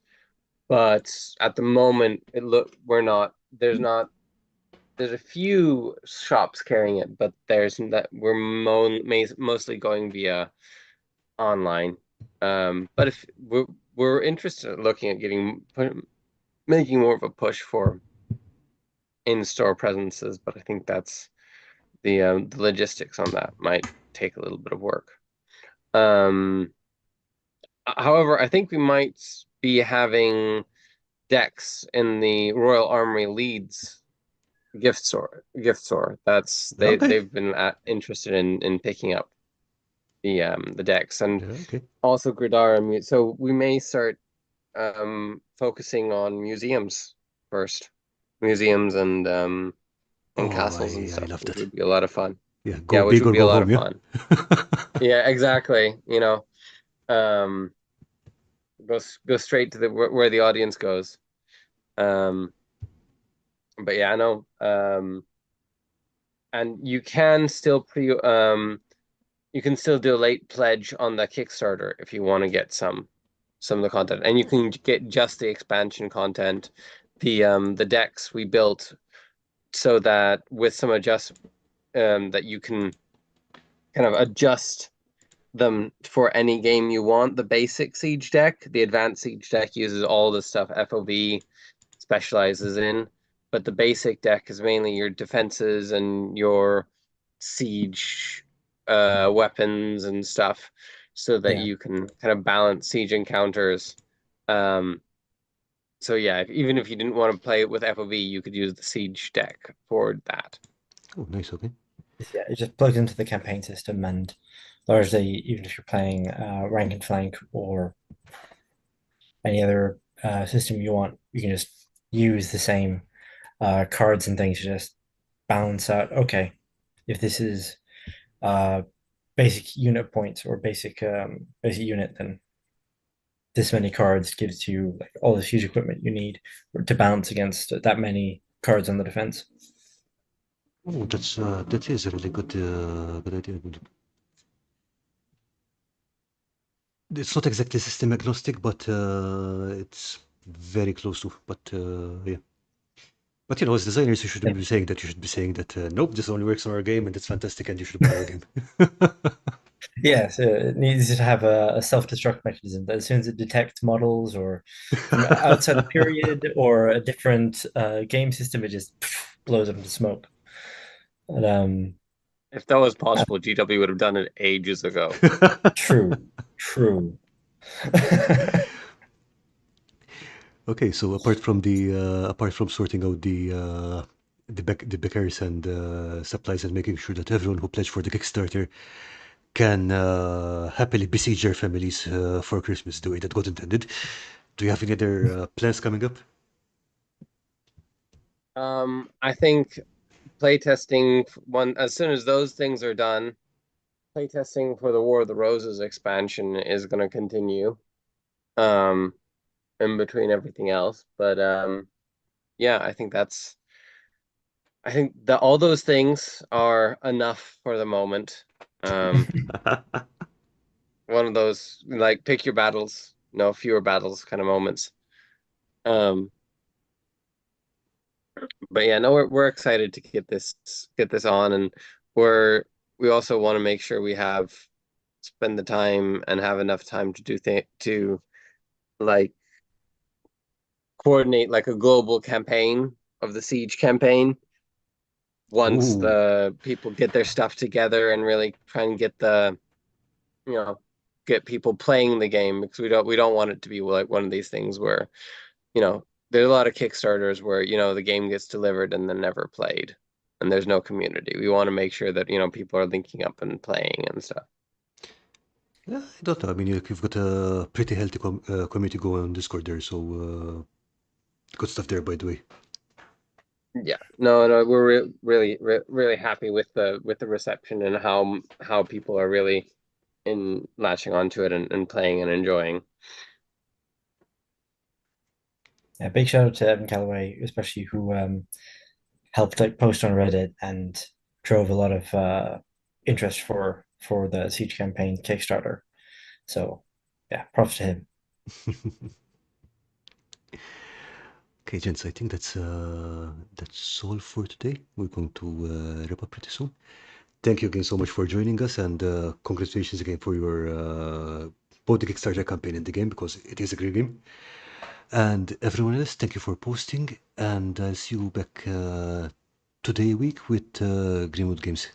But at the moment, there's a few shops carrying it, but we're mostly going via online. But if we're interested in looking at making more of a push for in-store presences, but I think that's the logistics on that might take a little bit of work. However, I think we might be having decks in the Royal Armory Leeds gift store. That's Okay. they've been interested in picking up the decks, and Yeah, okay. also Gradara. So we may start focusing on museums first, museums and Oh, castles and I stuff, love which that. would be a lot of fun. Yeah, Yeah, go which big would or be a go lot home, of yeah? fun. Yeah, exactly. Um, go straight to the where the audience goes. Um, but yeah, I know. And you can still you can still do a late pledge on the Kickstarter if you want to get some of the content, and you can get just the expansion content, the decks we built, so that with some that you can kind of adjust them for any game you want. The basic siege deck, the advanced siege deck uses all the stuff FOV specializes in, but the basic deck is mainly your defenses and your siege weapons and stuff, so that Yeah. you can kind of balance siege encounters. Um, so yeah, even if you didn't want to play it with FOV, you could use the siege deck for that. Oh, nice, okay. Yeah, it just plugs into the campaign system, and largely, even if you're playing rank and flank or any other system you want, you can just use the same cards and things to just balance out. Okay, if this is uh, basic unit points or basic unit, then this many cards gives you like all this huge equipment you need to balance against that many cards on the defense. Oh, that is a really good idea. It's not exactly system agnostic, but it's very close to. But yeah. But as designers, you shouldn't be saying that. You should be saying that nope, this only works on our game and it's fantastic, and you should buy our game. Yeah, so it needs to have a self-destruct mechanism that as soon as it detects models or from outside the period or a different game system, it just blows up into smoke. But, If that was possible, GW would have done it ages ago. true, true. Okay, so apart from sorting out the backers and supplies and making sure that everyone who pledged for the Kickstarter can happily besiege their families for Christmas the way that God intended. Do you have any other plans coming up? I think playtesting as soon as those things are done, playtesting for the War of the Roses expansion is going to continue. In between everything else, but yeah, I think that all those things are enough for the moment. One of those like pick your battles, no fewer battles kind of moments. Um, but yeah, no, we're excited to get this on, and we also want to make sure we have spend the time and have enough time to to like coordinate like a global campaign of the siege campaign once Ooh. the people get their stuff together and really try and get you know get people playing the game, because we don't want it to be like one of these things where there's a lot of Kickstarters where the game gets delivered and then never played, and there's no community. We want to make sure that people are linking up and playing and stuff. Yeah, I don't know. I mean, you've got a pretty healthy community going on Discord there, so good stuff there, by the way. Yeah, no, we're really happy with the reception and how people are really in latching onto it and playing and enjoying. Yeah, big shout out to Evan Callaway, especially who helped like post on Reddit and drove a lot of interest for the Siege campaign Kickstarter. So yeah, props to him. Okay, gents, I think that's all for today. We're going to wrap up pretty soon. Thank you again so much for joining us, and congratulations again for your both the Kickstarter campaign and the game, because it is a great game. And everyone else, thank you for posting, and I'll see you back today week with Greenwood Games.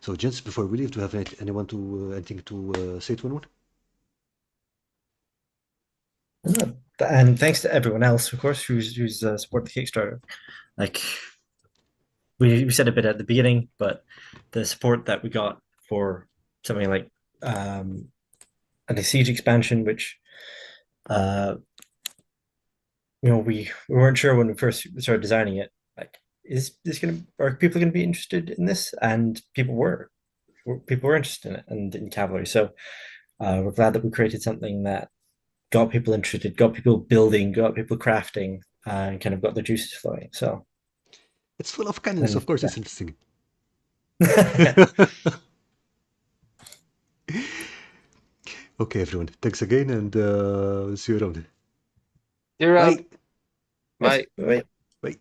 So, gents, before we leave, do you have anything to say to anyone? And thanks to everyone else, of course, who's support the Kickstarter. Like we said a bit at the beginning, but the support that we got for something like a siege expansion, which we weren't sure when we first started designing it. Like, are people gonna be interested in this? And people were interested in it and in cavalry. So we're glad that we created something that got people interested, got people building, got people crafting, and kind of got the juices flowing. So It's full of cannons, of course. It's interesting. Okay, everyone. Thanks again, and see you around. You're Bye. Bye. Bye. Bye.